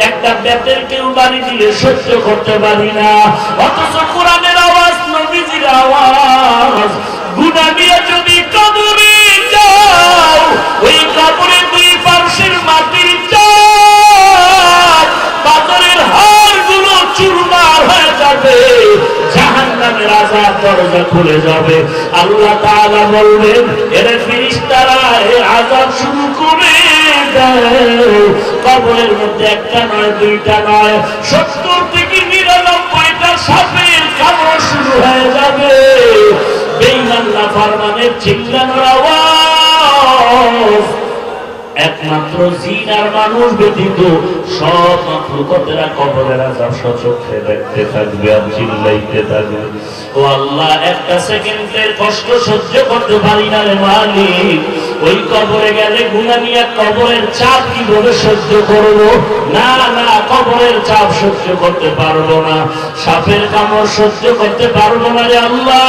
একটা বেতের কেউ বাড়ি দিলে সহ্য করতে পারি না, অথচ কোরআনের আওয়াজ, নবীজির আওয়াজ, গুনাহ নিয়ে যদি কবরে যাও, ওই কবরে দুই পার্শ্বের মাটির চাপ পাথরের হাড়গুলো চুরমার হয়ে যাবে, জাহান্নামের আযাব দরজা খুলে যাবে। আল্লাহ তাআলা বলবেন, এর ফেরেশতারা এই আযাব শুরু করে দাও। কবরের মধ্যে একটা নয়, দুইটা নয়, 70 থেকে 99টা সাপের কামড় শুরু হয়ে যাবে। বেঈমান নাফরমানের চিল্লানোর আওয়াজ একমাত্র জিন আর মানুষ ব্যতীত সব মাখলুকাতেরা কবরের আযাব সচক্ষে দেখতে থাকবে আর চিল্লাইতে থাকবে, ও আল্লাহ একটা সেকেন্ডের কষ্ট সহ্য করতে পারি না রে মালিক। ওই কবরে গেলে গুনাহ নিয়ে কবরের চাপ কিভাবে সহ্য করব? না না, কবরের চাপ সহ্য করতে পারবো না, সাপের কামড় সহ্য করতে পারবো না রে আল্লাহ।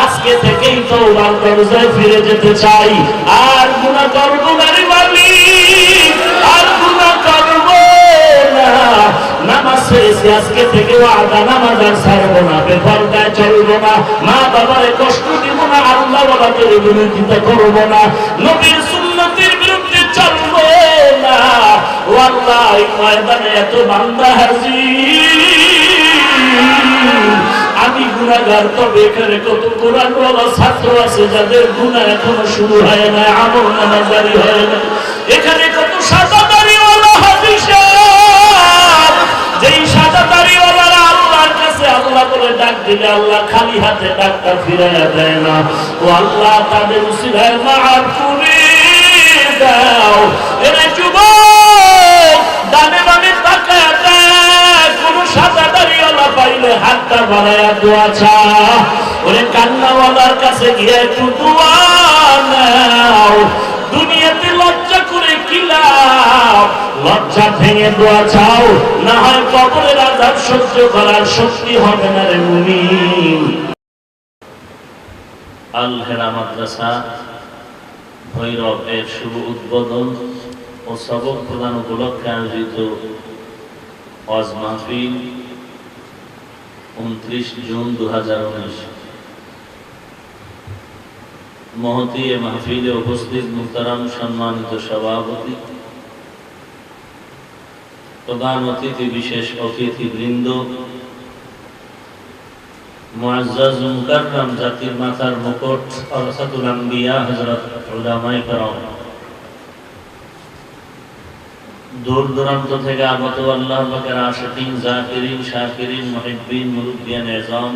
আজকে থেকেই তওবার দরজায় ফিরে যেতে চাই, আর গুনাহ করব না রে মালিক, আর গুনাহ করব না। নামাজ ছেড়েছি, আজকে থেকে ওয়াদা, নামাজ আর ছাড়বো না, বেপরদায় চলবো না, মা বাবারে কষ্ট দিব না, আল্লাহ ওয়ালাদের বিরোধিতা করব না, নবীর সুন্নতের বিরুদ্ধে চলবো না। ও আল্লাহ, এই ময়দানে এত বান্দা হাজির, আমি গুনাহগার, তবে এখানে কত কোরআনওয়ালা ছাত্র আছে যাদের গুনাহ এখনো শুরু হয় না, আমল নামা জারি হয় না। এখানে কত সাদা দাড়িওয়ালা হাজী সাহেব, যেই সাদা দাড়িওয়ালারা আল্লাহর কাছে আল্লাহ বলে ডাক দিলে আল্লাহ খালি হাতে ডাকটা ফিরাইয়া দেয় না। ও আল্লাহ, তাদের উসিলায় মাফ করে দাও। এরে যুবক, ডানে বামে তাকায়া দেখ, কোন সাদা দাড়িওয়ালা পাইলে হাতটা বাড়ায়া দোয়া চা। ওরে কান্নাওয়ালার কাছে গিয়ে একটু দোয়া নাও। দুনিয়াতে লজ্জা করে কি লাভ? লজ্জা ভেঙে দোয়া চাও, না হয় কবরের আযাব সহ্য করার শক্তি হবে না রে মুমিন। আল হেরা মাদ্রাসা ভৈরব এর শুভ উদ্বোধন ও সবক প্রদান উপলক্ষে আয়োজিত ওয়াজ মাহফিল 29 জুন 2019। মহতী এ মাহফিলে উপস্থিত মুহতারাম সম্মানিত সভাপতি, প্রধান অতিথি, বিশেষ অতিথিবৃন্দ, মুআজ্জাজ মুকাররম জাতির মাথার মুকুট ওয়ারাসাতুল আম্বিয়া হযরত উলামায়ে কেরাম, দূর দূরান্ত থেকে আগত আল্লাহ পাকের আশিকিন, জাকিরিন, শাকিরিন, মুহিব্বিন, মুরব্বিয়ান এযাম,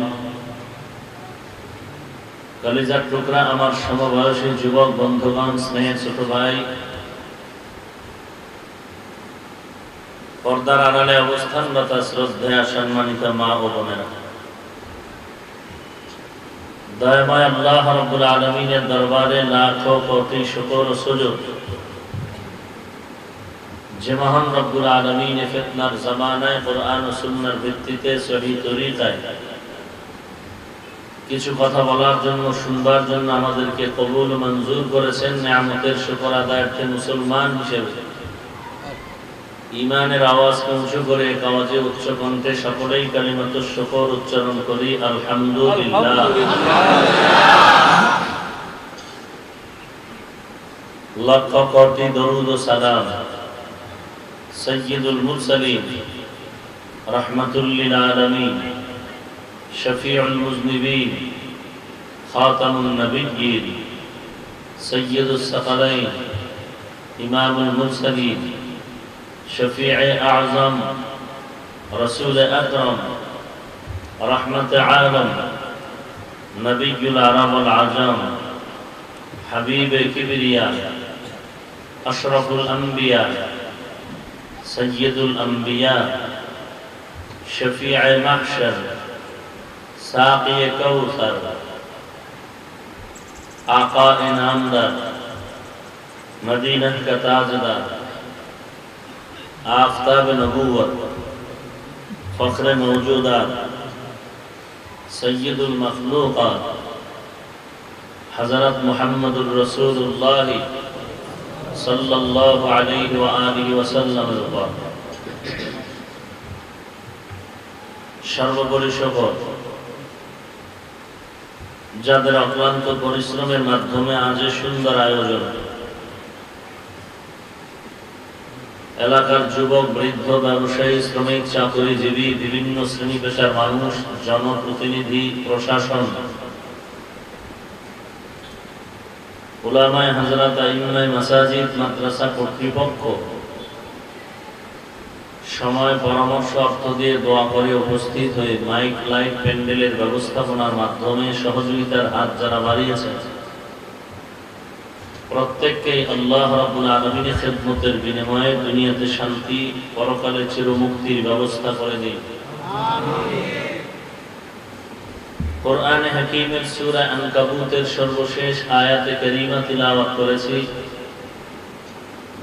কলিজার টুকরা আমার সমবয়সী যুবক বন্ধুগণ, স্নেহের ছোট ভাই, পর্দার আড়ালে অবস্থানরত শ্রদ্ধেয় সম্মানিত মা ও বোনেরা, দয়াময় আল্লাহ রাব্বুল আলামিনের দরবারে লাখো কোটি শুকর ও সুজুদ, যে মহান রব্বুল আলামিন ফিতনার জামানায় কোরআন ও সুন্নাহর ভিত্তিতে সহিহ তরিকায় কিছু কথা বলার জন্য, শুনবার জন্য আমাদেরকে কবুল ও মঞ্জুর করেছেন। নিয়ামতের শুকর আদায়ার্থে মুসলমান হিসেবে ঈমানের আওয়াজকে উঁচু করে আওয়াজে উচ্চ কণ্ঠে সকলেই কালিমাতুশ শুকর উচ্চারণ করি, আলহামদুলিল্লাহ। লক্ষ কোটি দরুদ ও সালাম সাইয়্যিদুল মুরসালিন, রাহমাতুল লিল আলামিন, শফিউল মুযনিবিন, খাতামুন নবিয়্যিন, সাইয়্যিদুস সাকালাইন, ইমামুল মুরসালিন, শফিয়ে আযম, রাসূল আকরাম, রাহমাতে আলম, নবিয়ুল আরব ওয়াল আজম, হাবিবে কিবরিয়া, আশরাফুল আম্বিয়া, সৈয়দুল আম্বিয়া, শফিয়ে মাহশর, সাকিয়ে কাউসার, आका इनामदार, मदीना का ताजदार, आफताब नबूवत, फख्र मौजूदात, सय्यदुल मखलूक़ात, हज़रत मुहम्मदुर रसूलुल्लाह सल्लल्लाहु अलैहि व आलिहि वसल्लम সর্বোপরি সকল যাদের অক্লান্ত পরিশ্রমের মাধ্যমে আজ সুন্দর আয়োজন, এলাকার যুবক, বৃদ্ধ, ব্যবসায়ী, শ্রমিক, চাকরিজীবী, বিভিন্ন শ্রেণী পেশার মানুষ, জনপ্রতিনিধি, প্রশাসন, উলামায়ে হাজরাত, আইম্মায়ে মাসাজিদ, মাদ্রাসা কর্তৃপক্ষ সময়, পরামর্শ, অর্থ দিয়ে দোয়া করে উপস্থিত হয়ে মাইক, লাইট, প্যান্ডেলের ব্যবস্থাপনার মাধ্যমে সহযোগিতার হাত যারা বাড়িয়েছেন, প্রত্যেককে আল্লাহ রাব্বুল আলামিনের খেদমতের বিনিময়ে দুনিয়াতে শান্তি, পরকালে চিরমুক্তির ব্যবস্থা করে দিন। কোরআনে হাকীমের সূরা আনকাবুতের সর্বশেষ আয়াতে কারীমা তিলাওয়াত করেছি।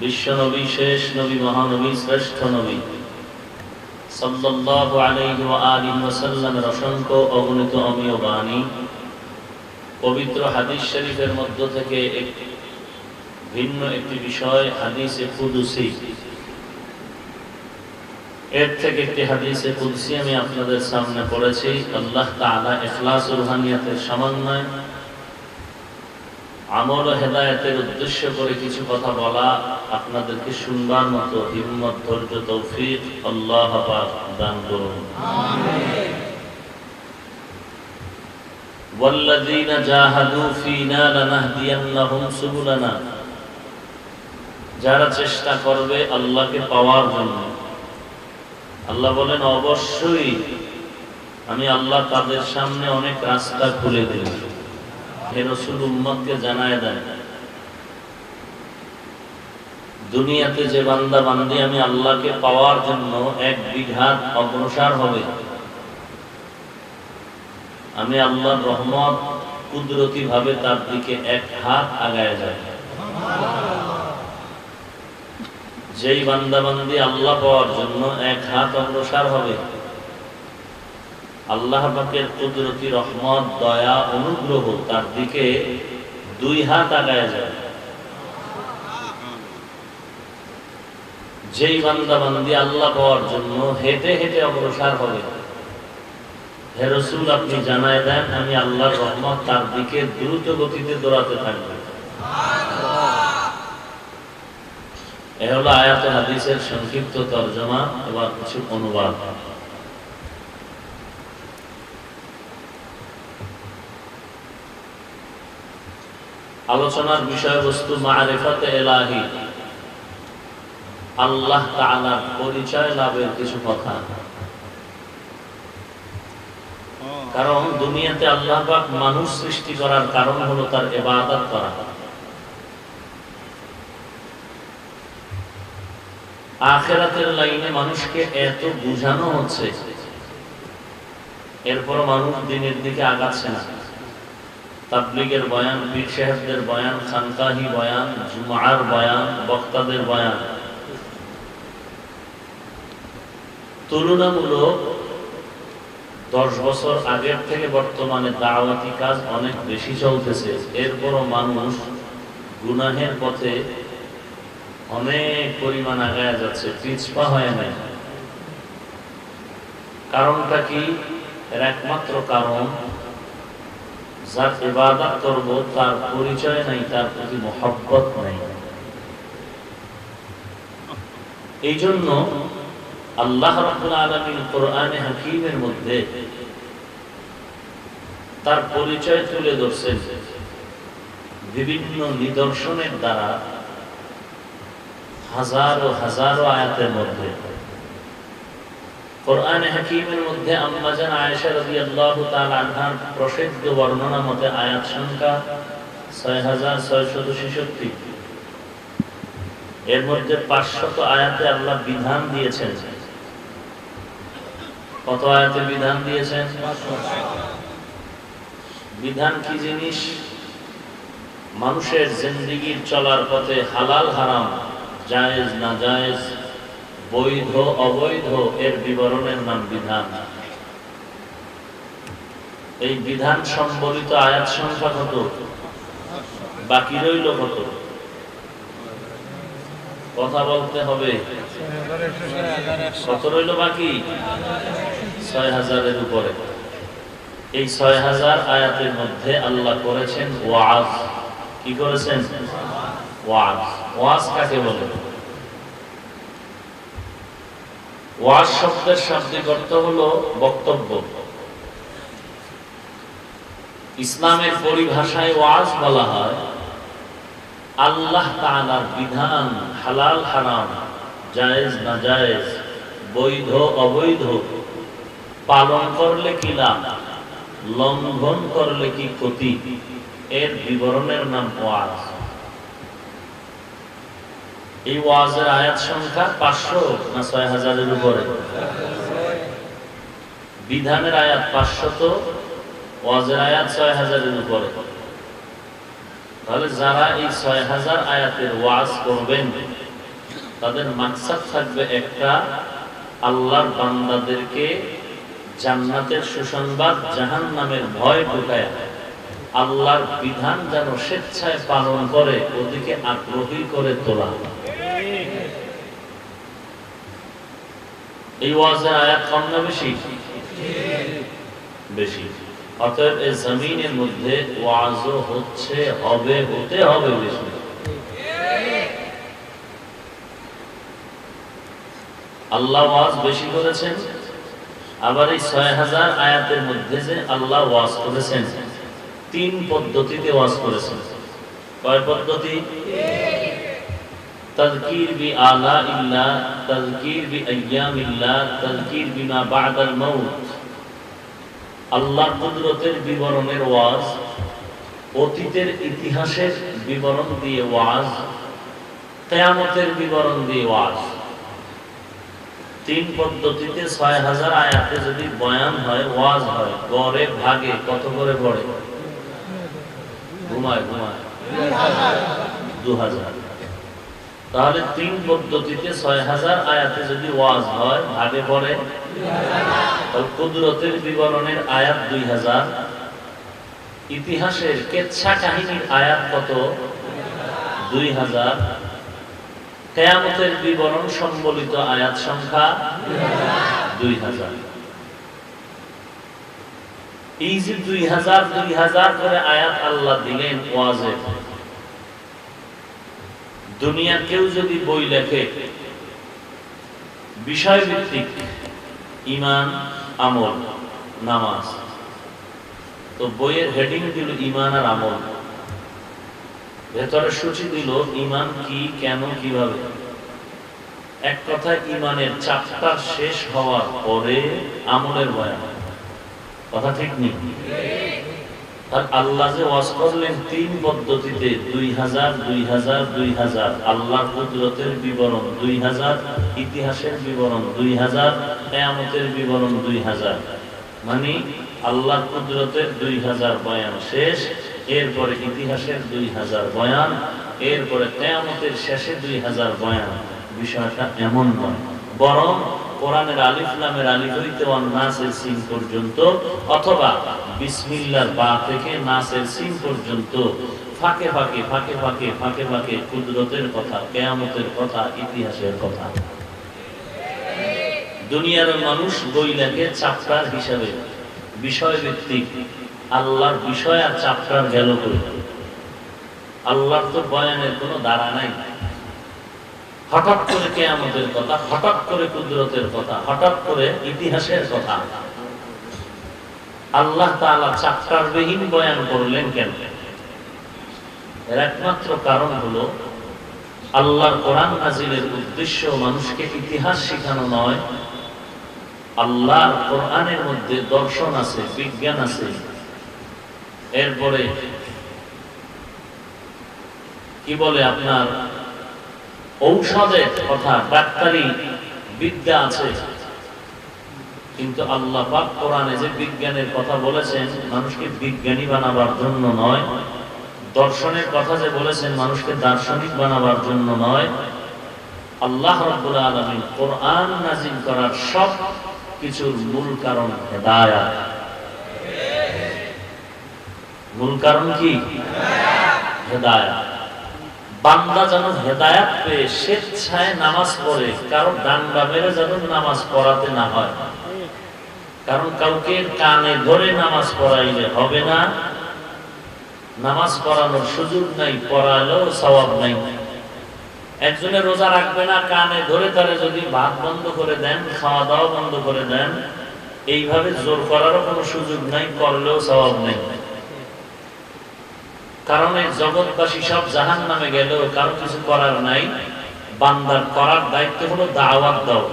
বিশ্বনবী, শেষ নবী, মহানবী, শ্রেষ্ঠ নবী সাল্লাল্লাহু আলাইহি ওয়া আলিহি ওয়াসাল্লামের অসংখ্য অগণিত অমীয় বাণী, পবিত্র হাদিস শরীফের মধ্য থেকে ভিন্ন একটি বিষয় হাদিসে কুদসি, এর থেকে একটি হাদিসে কুদসি আমি আপনাদের সামনে পড়েছি। আল্লাহ তাআলা ইখলাস ও রুহানিয়াতের সমন্বয়, আমল ও হেদায়েতের উদ্দেশ্য করে কিছু কথা বলা, আপনাদেরকে শুনবার মতো হিম্মত, ধৈর্য, তৌফিক আল্লাহ পাক দান করুন। আমিন। ওয়াল্লাযীনা জাহাদু ফীনা লানাহদিয়ান্নাহুম সুবুলানা, যারা চেষ্টা করবে আল্লাহকে পাওয়ার জন্য, আল্লাহ বলেন অবশ্যই আমি আল্লাহ তাদের সামনে অনেক রাস্তা খুলে দেব। হে রাসূল, উম্মতকে জানায় দেন, দুনিয়াতে যে বান্দা বান্দি আমি আল্লাহকে পাওয়ার জন্য এক বিঘাত অগ্রসর হবে, আমি আল্লাহর রহমত কুদরতি ভাবে তার দিকে এক হাত আগায় যায়। যেই বান্দা বান্দি আল্লাহ পাওয়ার জন্য এক হাত অগ্রসর হবে, আল্লাহ পাকের কুদরতি রহমত, দয়া, অনুগ্রহ তার দিকে দুই হাত আগায় যায়। যেই বান্দা বান্দি আল্লাহ পাওয়ার জন্য হেঁটে হেঁটে অগ্রসর হবে, হে রাসূল আপনি জানায় দেন আমি আল্লাহর রহমত তার দিকে দ্রুত গতিতে দৌড়াতে থাকবে। এ হলো আয়াত হাদিসের সংক্ষিপ্ত তরজমা, এবার কিছু অনুবাদ। আলোচনার বিষয়বস্তু মারিফাতে ইলাহি, আল্লাহ তাআলার পরিচয় লাভের কিছু কথা। কারণ দুনিয়াতে আল্লাহ পাক মানুষ সৃষ্টি করার কারণ হলো তার ইবাদত করা। আখিরাতের লাইনে মানুষকে এত বুঝানো হচ্ছে, এরপর মানুষ দিনের দিকে আগাচ্ছে না। তাবলীগের বয়ান, পীর সাহেবদের বয়ান, খানকাহি বয়ান, জুমার বয়ান, বক্তাদের বয়ান তুলনামূলক 10 বছর আগের থেকে বর্তমানে দাওয়াতি কাজ অনেক বেশি চলতেছে। এরপরও মানুষ গুনাহের পথে অনেক পরিমাণ আগায় যাচ্ছে, পিছপা হয় না। কারণটা কি? এর একমাত্র কারণ, যার ইবাদত করব তার পরিচয় নাই, তার প্রতি মহব্বত নাই। এই জন্য আল্লাহ রাব্বুল আলামিন কোরআনে হাকীমের মধ্যে তার পরিচয় তুলে ধরছেন বিভিন্ন নিদর্শনের দ্বারা, হাজারো হাজারো আয়াতের মধ্যে। কোরআনে হাকীমের মধ্যে আম্মা জান আয়েশা রাদিয়াল্লাহু তাআলা আনহার প্রসিদ্ধ বর্ণনা মতে আয়াত সংখ্যা 6666। এর মধ্যে 500 আয়াতে আল্লাহ বিধান দিয়েছেন। কত আয়াতে বিধান দিয়েছেন? বিধান কি জিনিস? মানুষের জিন্দেগির চলার পথে হালাল হারাম, জায়েজ না জায়েজ, বৈধ অবৈধ এর বিবরণের নাম বিধান। এই বিধান সম্বলিত আয়াত সংখ্যা কত? বাকি রইল কত? কথা বলতে হবে। কত রইল বাকি? 6000-এর উপরে। এই 6000 আয়াতের মধ্যে আল্লাহ করেছেন ওয়াজ। কি করেছেন? ওয়াজ। ওয়াজ কাকে বলে? ওয়াজ শব্দের শাব্দিক অর্থ হলো বক্তব্য। ইসলামের পরিভাষায় ওয়াজ বলা হয় আল্লাহ তাআলার বিধান, হালাল হারাম, জায়েজ নাজায়েজ, বৈধ অবৈধ পালন করলে কি লাভ, লঙ্ঘন করলে কি ক্ষতি, এর বিবরণের নাম ওয়াজ। এই ওয়াজের আয়াত সংখ্যা 500 না 6000-এর উপরে? বিধানের আয়াত 500, ওয়াজের আয়াত 6000-এর উপরে। তাহলে যারা এই 6000 আয়াতের ওয়াজ করবেন তাদের মাকসাদ থাকবে একটা, আল্লাহর বান্দাদেরকে জান্নাতের সুসংবাদ, জাহান্নামের ভয় ঢুকায় আল্লাহর বিধান যেন স্বেচ্ছায় পালন করে ওদিকে আগ্রহী করে তোলা। এই ওয়াজের আয়াত কম না বেশি? বেশি। অতএব এই জমিনের মধ্যে ওয়াজও হচ্ছে, হবে, হতে হবে বেশি। আল্লাহ ওয়াজ বেশি করেছেন। আবার এই 6000 আয়াতের মধ্যে যে আল্লাহ ওয়াজ করেছেন 3 পদ্ধতিতে ওয়াজ করেছেন। কয় পদ্ধতি? তাযকির বি আলা ইল্লাহ, তাযকির বি আইয়ামিল্লাহ, তাযকির বিমা বা'দাল মাউত। আল্লাহর কুদরতের বিবরণের ওয়াজ, অতীতের ইতিহাসের বিবরণ দিয়ে ওয়াজ, কিয়ামতের বিবরণ দিয়ে ওয়াজ। 3 পদ্ধতিতে 6000 আয়াতে যদি বয়ান হয়, ওয়াজ হয়, গড়ে ভাগে কত করে পড়ে? ঘুমায় 2000। তাহলে 3 পদ্ধতিতে 6000 আয়াতে যদি ওয়াজ হয়, ভাগে পড়ে তাহলে কুদরতের বিবরণের আয়াত 2000, ইতিহাসের কেচ্ছা কাহিনীর আয়াত কত? 2000, কিয়ামতের বিবরণ সম্বলিত আয়াত সংখ্যা 2000। এই যে 2000 করে আয়াত আল্লাহ দিলেন ওয়াজের, দুনিয়ার কেউ যদি বই লেখে বিষয়ভিত্তিক, ঈমান, আমল, নামাজ, তো বইয়ের হেডিং দিল ঈমান আর আমল, ভেতরে সূচি দিল ঈমান কি, কেন, কিভাবে। এক কথায় ঈমানের চ্যাপ্টার শেষ হওয়ার পরে আমলের বয়ান। কথা ঠিক নেই? আর আল্লাহ যে ওয়াজ করলেন 3 পদ্ধতিতে, 2000, আল্লাহর কুদরতের বিবরণ 2000, ইতিহাসের বিবরণ 2000, কিয়ামতের বিবরণ 2000। মানে আল্লাহর কুদরতের 2000 বয়ান শেষ, এরপরে ইতিহাসের 2000 বয়ান, এরপরে কিয়ামতের শেষে 2000 বয়ান। বিষয়টা এমন নয়, বরং কোরআনের আলিফ লামের আলিফ হইতে নাসের সিন পর্যন্ত, অথবা বিসমিল্লাহর বা থেকে নাসের সিন পর্যন্ত ফাঁকে ফাঁকে ফাঁকে ফাঁকে ফাঁকে ফাঁকে কুদরতের কথা, কিয়ামতের কথা, ইতিহাসের কথা। দুনিয়ার মানুষ বই লেখে চ্যাপ্টার হিসাবে, বিষয় ভিত্তিক। আল্লাহর বিষয় আর চ্যাপ্টার গেল করে। আল্লাহর তো বয়ানের কোনো ধারা নাই। হঠাৎ করে কিয়ামতের কথা, হঠাৎ করে কুদরতের কথা, হঠাৎ করে ইতিহাসের কথা। আল্লাহ তাআলা চ্যাপ্টারবিহীন বয়ান করলেন কেন? এর একমাত্র কারণ হলো আল্লাহর কোরআন নাজিলের উদ্দেশ্য মানুষকে ইতিহাস শেখানো নয়। আল্লাহর কোরআনের মধ্যে দর্শন আছে, বিজ্ঞান আছে, এরপরে কি বলে আপনার ঔষধের কথা, ডাক্তারি বিদ্যা আছে। কিন্তু আল্লাহ পাক কোরআনে যে বিজ্ঞানের কথা বলেছেন মানুষকে বিজ্ঞানী বানাবার জন্য নয়, দর্শনের কথা যে বলেছেন মানুষকে দার্শনিক বানাবার জন্য নয়। আল্লাহ রাব্বুল আলামিন কোরআন নাযিল করার সব কিছুর মূল কারণ হেদায়েত। মূল কারণ কি? হেদায়েত। বান্দা যেন হেদায়েত পেয়ে স্বেচ্ছায় নামাজ পড়ে, কারো ডান্ডা মেরে যেন নামাজ পড়াতে না হয়। কারণ কাউকে কানে ধরে নামাজ পড়াইলে হবে না, নামাজ পড়ানোর সুযোগ নাই, পড়ালেও সওয়াব নাই। একজনের রোজা রাখবে না, কানে ধরে তারে যদি ভাত বন্ধ করে দেন, খাওয়া দাওয়া বন্ধ করে দেন, এইভাবে জোর করারও কোনো সুযোগ নাই, করলেও সওয়াব নাই। কারণ এই জগৎবাসী সব জাহান্নামে গেলেও কারো কিছু করার নাই। বান্দার করার দায়িত্ব হলো দাওয়াত দাও,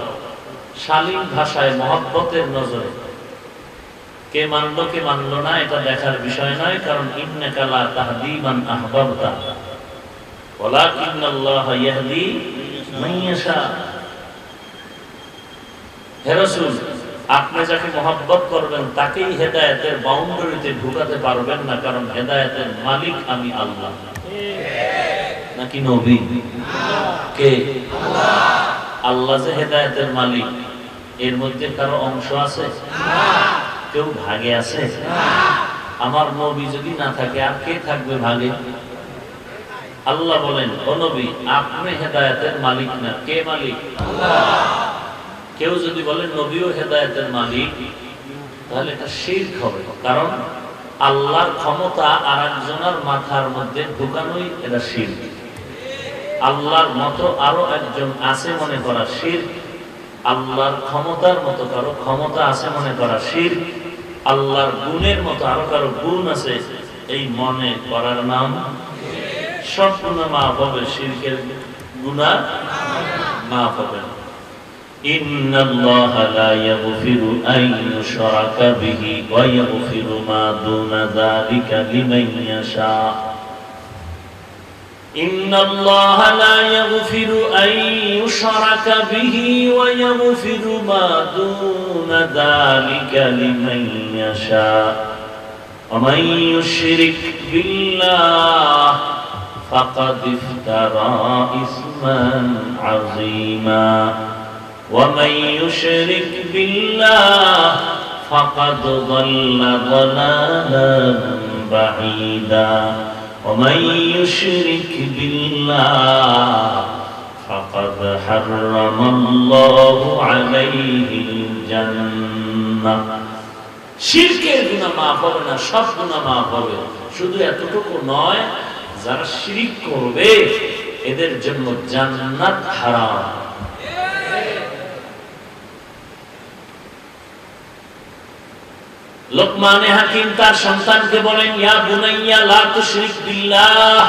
শালীন ভাষায়, মহব্বতের নজরে। কে মানলো কে মানলো না এটা দেখার বিষয় নয়, কারণ ইন্নাকা লা তাহদি মান আহবাবতা ওয়ালাকিন্নাল্লাহ ইয়াহদি মান ইয়াশা। হে রাসূল, আপনি যাকে মহব্বত করবেন তাকেই হেদায়েতের বাউন্ডারিতে ঢুকাতে পারবেন না, কারণ হেদায়েতের মালিক আমি আল্লাহ। নাকি নবী? কে? আল্লাহ যে হেদায়েতের মালিক, এর মধ্যে কারো অংশ আছে? কেউ ভাগে আছে? আমার নবী যদি না থাকে আর কে থাকবে ভাগে? আল্লাহ বলেন, ও নবী, আপনি হেদায়েতের মালিক না, কে মালিক? কেউ যদি বলেন নবীও হেদায়েতের মালিক, তাহলে এটা শিরক হবে। কারণ আল্লাহর ক্ষমতা আরেকজনের মাথার মধ্যে ঢুকানোই এটা শিরক। আল্লাহর মতো আরো একজন আছে মনে করা শিরক। আল্লাহর ক্ষমতার মতো কারো ক্ষমতা আছে মনে করা শিরক। আল্লাহর গুণের মতো আরো কারো গুণ আছে এই মনে করার নাম। সব গুনাহ মাফ হবে, শিরকের গুনাহ মাফ হবে না। ইন্নাল্লাহা লা ইয়াগফিরু আন ইউশরাকা বিহি ওয়া ইয়াগফিরু মা দুনা যালিকা লিমান ইয়াশা। ইন্নাল্লাহা লা ইয়াগফিরু আন ইউশরাকা বিহি ওয়া ইয়াগফিরু মা দুনা যালিকা লিমান ইয়াশা। ওয়া মান ইউশরিক বিল্লাহ ফাকাদ ইফতারা ইসমান আযীমা। ومن يشرك بالله فقد ضل ضلالا بعيدا. ومن يشرك بالله فقد حرم الله عليه الجنة. শিরকের গুনাহ মাফ হবে না, সব গুনাহ মাফ হবে। শুধু এতটুকু নয়, যারা শিরক করবে এদের জন্য জান্নাত হারাম। লোকমানে হাকিম তার সন্তানকে বলেন, ইয়া বুনাইয়া লা তুশরিক বিল্লাহ,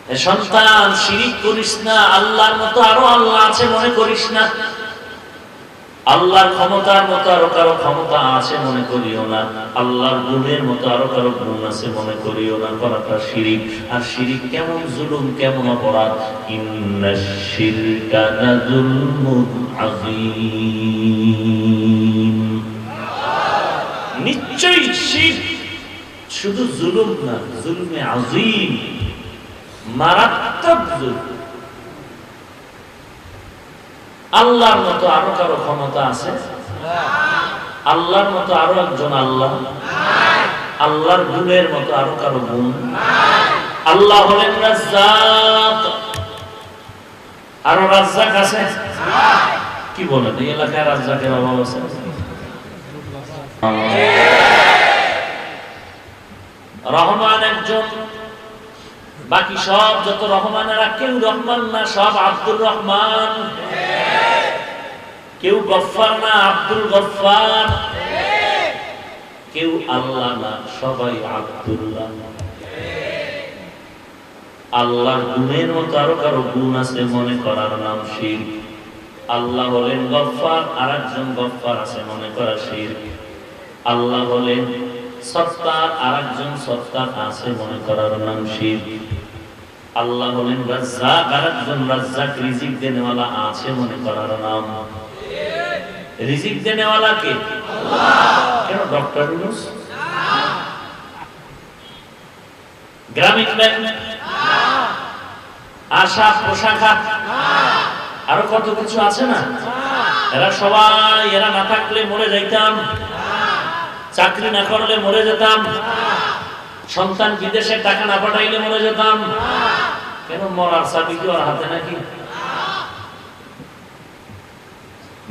হে সন্তান শিরক করিস না, আল্লাহর মতো আরো আল্লাহ আছে মনে করিস না, আল্লাহর ক্ষমতার মতো আরো কারো ক্ষমতা আছে মনে করিও না, আল্লাহর গুণের মতো আরো কারো গুণ আছে মনে করিও না। করাটা শিরক। আর শিরক কেমন জুলুম, কেমন অপরাধ। ইন্নাশ শিরকা লাযুলমুন আযীম। নিশ্চয়ই শিরক শুধু জুলুম না, জুলমে আযীম, মারাত্মক জুলুম। আল্লাহর মতো আরো কারো ক্ষমতা আছে? আল্লাহর মতো আরো একজন আল্লাহ? আল্লাহর গুণের মতো আরো কারো গুণ? আল্লাহ হলেন রাজ্জাক, আরো রাজ্জাক আছে? কি বলেন, এই এলাকায় রাজ্জাকের অভাব আছে? রহমান একজন, বাকি সব যত রহমানেরা কেউ রহমান না, সব আব্দুর রহমান। কেউ গফফার না, আব্দুল গফফার। কেউ আল্লাহ না, সবাই আব্দুল্লাহ। আল্লাহর গুণের মতো আরো কারো গুণ আছে মনে করার নাম শিরক। আল্লাহ হলেন গফফার, আর একজন গফফার আছে মনে করা শিরক। আল্লাহ হলেন সত্তার, আর একজন সত্তার আছে মনে করার নাম শিরক। আল্লাহ হলেন রাজ্জাক, আর একজন রাজ্জাক রিজিক দেনেওয়ালা আছে মনে করার নাম। রিজিক দেনেওয়ালা কে? আল্লাহ। কেন ডক্টর ইউনূস? গ্রামীণ ব্যাংক, আশা পোশাখা, আরো কত কিছু আছে না? এরা সবাই, এরা না থাকলে মরে যাইতাম, চাকরি না করলে মরে যেতাম, সন্তান বিদেশে টাকা না পাঠাইলে মরে যেতাম। কেন? মরার চাবি কি ওর হাতে নাকি?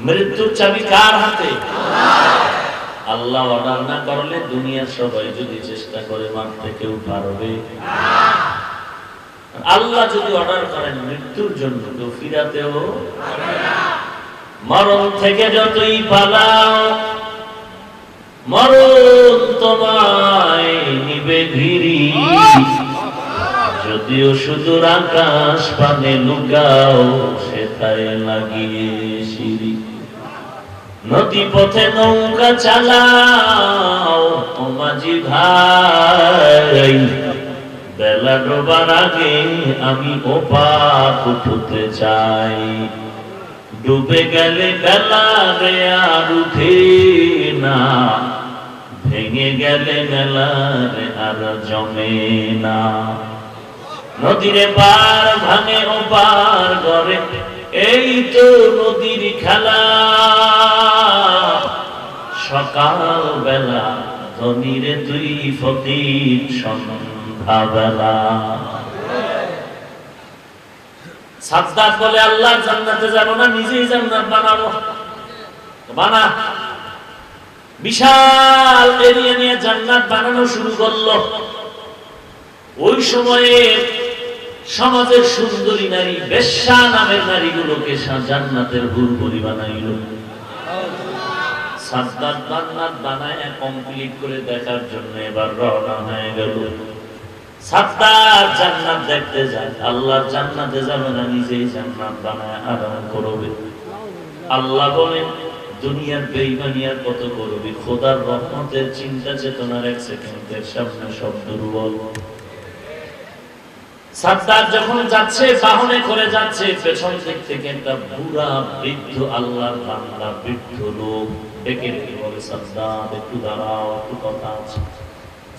মৃত্যুর চাবি কার হাতে? আল্লাহ অর্ডার না করলে দুনিয়ার সবাই যদি চেষ্টা করে মারতে কেউ পারবে না। আল্লাহ যদি অর্ডার করেন মৃত্যুর জন্য তো ফিরাতেও পারবে না। মরণ থেকে যতই পালাও মরণ তোমায় নিবে ঘিরি, যদিও সুদূর আকাশ পানে লুকাও সেটাই লাগিয়ে সিঁড়ি। নদী পথে নৌকা চালাও ও মাঝি ভাই, বেলা ডোবার আগে আমি ওপার উঠতে চাই। ডুবে গেলে বেলা রে আর উঠে না, ভেঙে গেলে মেলা রে আর জমে না। নদীরে পার ভাঙে ওপার গড়ে, এই তো নদীর খেলা। সকাল বেলা ধনীরে তুই ফকির সন্ধ্যা বেলা। সাদ্দাত বলে আল্লাহর জান্নাতে যাব না, নিজেই জান্নাত বানাবো। বানা, বিশাল এরিয়া নিয়ে জান্নাত বানানো শুরু করলো। ওই সময়ে সমাজের সুন্দরী নারী, বেশ্যা নামের নারীগুলোকে জান্নাতের হুরপুরি বানাইল। সাদ্দাত জান্নাত বানায় কমপ্লিট করে দেখার জন্য এবার রওনা হয়ে গেল। সাদ্দাত জান্নাত দেখতে যায়, আল্লাহর জান্নাতে যাবে না, নিজেই জান্নাত বানায় আরাম করবে। আল্লাহ বলেন দুনিয়ার বেঈমানি আর কত করবি, খোদার রহমতের চিন্তা চেতনার এক সেকেন্ডের সামনে সব দুর্বল। সাদ্দাত যখন যাচ্ছে, বাহনে করে যাচ্ছে, পেছন দিক থেকে একটা বুড়া বৃদ্ধ আল্লাহর বান্দা বৃদ্ধ লোক ডেকে ডেকে বলে, সাদ্দাত একটু দাঁড়াও, একটু কথা আছে।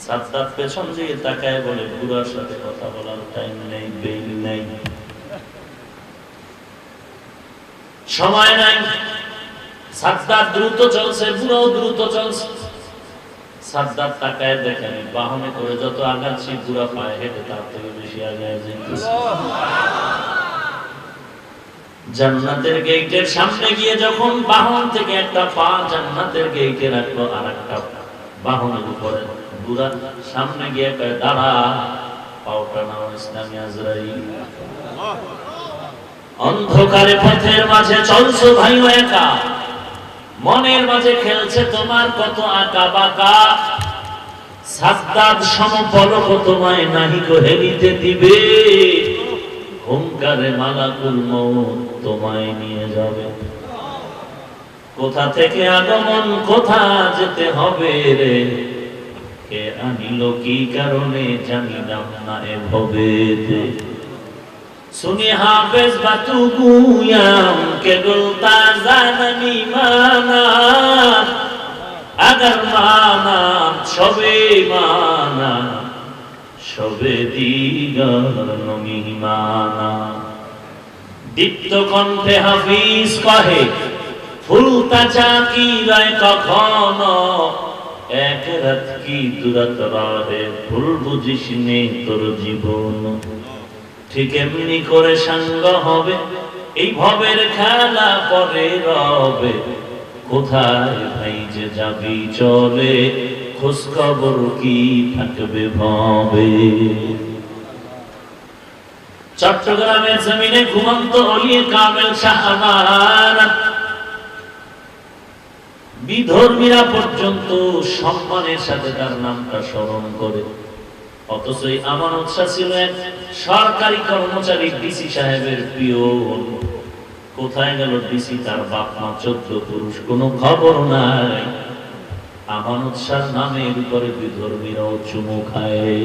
সাদ্দাত পেছন দিয়ে তাকায় বলে, বুড়ার সাথে কথা বলার টাইম নেই, বেইল নেই, সময় নাই। সাদ্দাত দ্রুত চলছে, বুড়াও দ্রুত চলছে। সাদ্দাত তাকায় দেখেন বাহনে করে যত আগাচ্ছি বুড়া পায়ে হেঁটে তার থেকে বেশি আগায় যেতেছে। জান্নাতের গেটের সামনে গিয়ে যখন বাহন থেকে একটা পা জান্নাতের গেটে রাখলো, আর একটা বাহনের উপরে বুড়া সামনে গিয়ে কয়, দাঁড়া, পাওটা নাও ইসলামী আজরাইল। অন্ধকারে পথের মাঝে চলছো ভাই একা, মনের মাঝে খেলছে তোমার কত আঁকা বাঁকা। সাদ্দাত সমপলক তোমায় নাহি কো হেলিতে দিবে, হুঙ্কারে মালাকুল মউত তোমায় নিয়ে যাবে। কোথা থেকে আগমন, কোথা যেতে হবে রে, কে আনিল কি কারণে জানিলাম না এভাবে। सुनी हाफिज बातू गुयाम के गुलता जाननी माना, अगर माना शबे माना शबे दीगर नमी माना। दीप्त कण्ठे हाफिज कहे ফুলতা চাকি রায় কখনো, এক রাত কি দুরাত রাহে ফুল বুঝিস নে তোর জীবন। ঠিক এমনি করে সাঙ্গ হবে এই ভবের খেলা পরে রবে, কোথায় ভাই যে যাবি চলে খোঁজ খবর কি থাকবে ভবে। চট্টগ্রামের জমিনে ঘুমন্ত অলিয়ে কামেল শাহ আমানত, বিধর্মীরা পর্যন্ত সম্মানের সাথে তার নামটা স্মরণ করে। অথচ এই আমানত শাহ ছিল এক সরকারি কর্মচারী, ডিসি সাহেবের পিয়ন। কোথায় গেল ডিসি, তার বাপ মা 14 পুরুষ, কোনো খবর নাই। আমানত শাহ নামের উপরে বিধর্মীরাও চুমু খায়।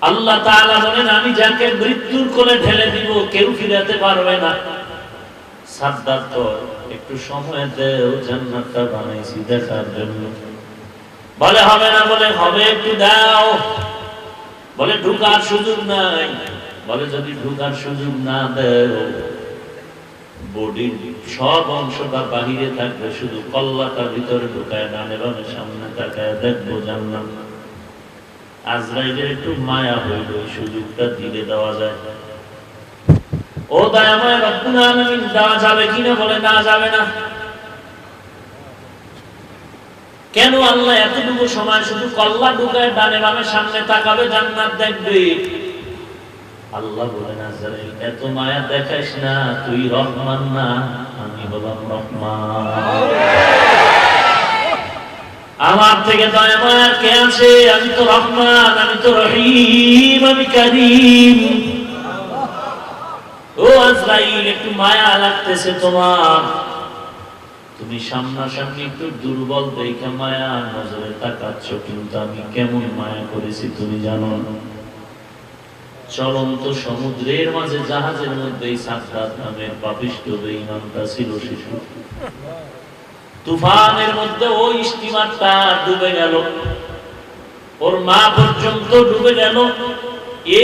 আল্লাহ তাআলা বলেন, আমি যাকে মৃত্যুর কোলে ঢেলে দিব কেউ ফিরাতে পারবে না। সাদ্দাত তো একটু সময় দেও, জান্নাতটা বানাইছি দেখার জন্য। বলে হবে না, বলে হবে, একটু দাও। বলে ঢুকার সুযোগ নাই। বলে যদি ঢুকার সুযোগ না দেও, বডির সব অংশটা বাহিরে থাকবে, শুধু কল্লাটা ভিতরে ঢুকায় ডানে বামে সামনে তাকায় দেখবো জান্নাত। আজরাইলের একটু মায়া হইল, ওই সুযোগটা দিলে দেওয়া যায়। ও দয়াময় রব্বুল আলামিন, দেওয়া যাবে কিনা? বলে না, যাবে না। কেন? আল্লাহ এতটুকু সময় শুধু কল্লা ঢুকায় ডানে বামে সামনে তাকাবে, জান্নাত দেখবে। আল্লাহ বলেন আজরাইল, এত মায়া দেখাইস না, তুই রহমান না, আমি হলাম রহমান। আমার থেকে দয়া মায়া কে আছে? আমি তো রহমান, আমি তো রহিম, আমি কারীম। ও আজরাইল, একটু মায়া লাগতেছে তোমার, তুমি সামনাসামনি একটু দুর্বল দেখে মায়া নজরে তাকাচ্ছ, কিন্তু আমি কেমন মায়া করেছি তুমি জানো না? চলন্ত সমুদ্রের মাঝে জাহাজের মধ্যে সাকরাত নামের পাপিষ্ঠ বেঈমানটা ছিল শিশু। তুফানের মধ্যে ওই স্টিমারটা ডুবে গেল, ওর মা পর্যন্ত ডুবে গেল।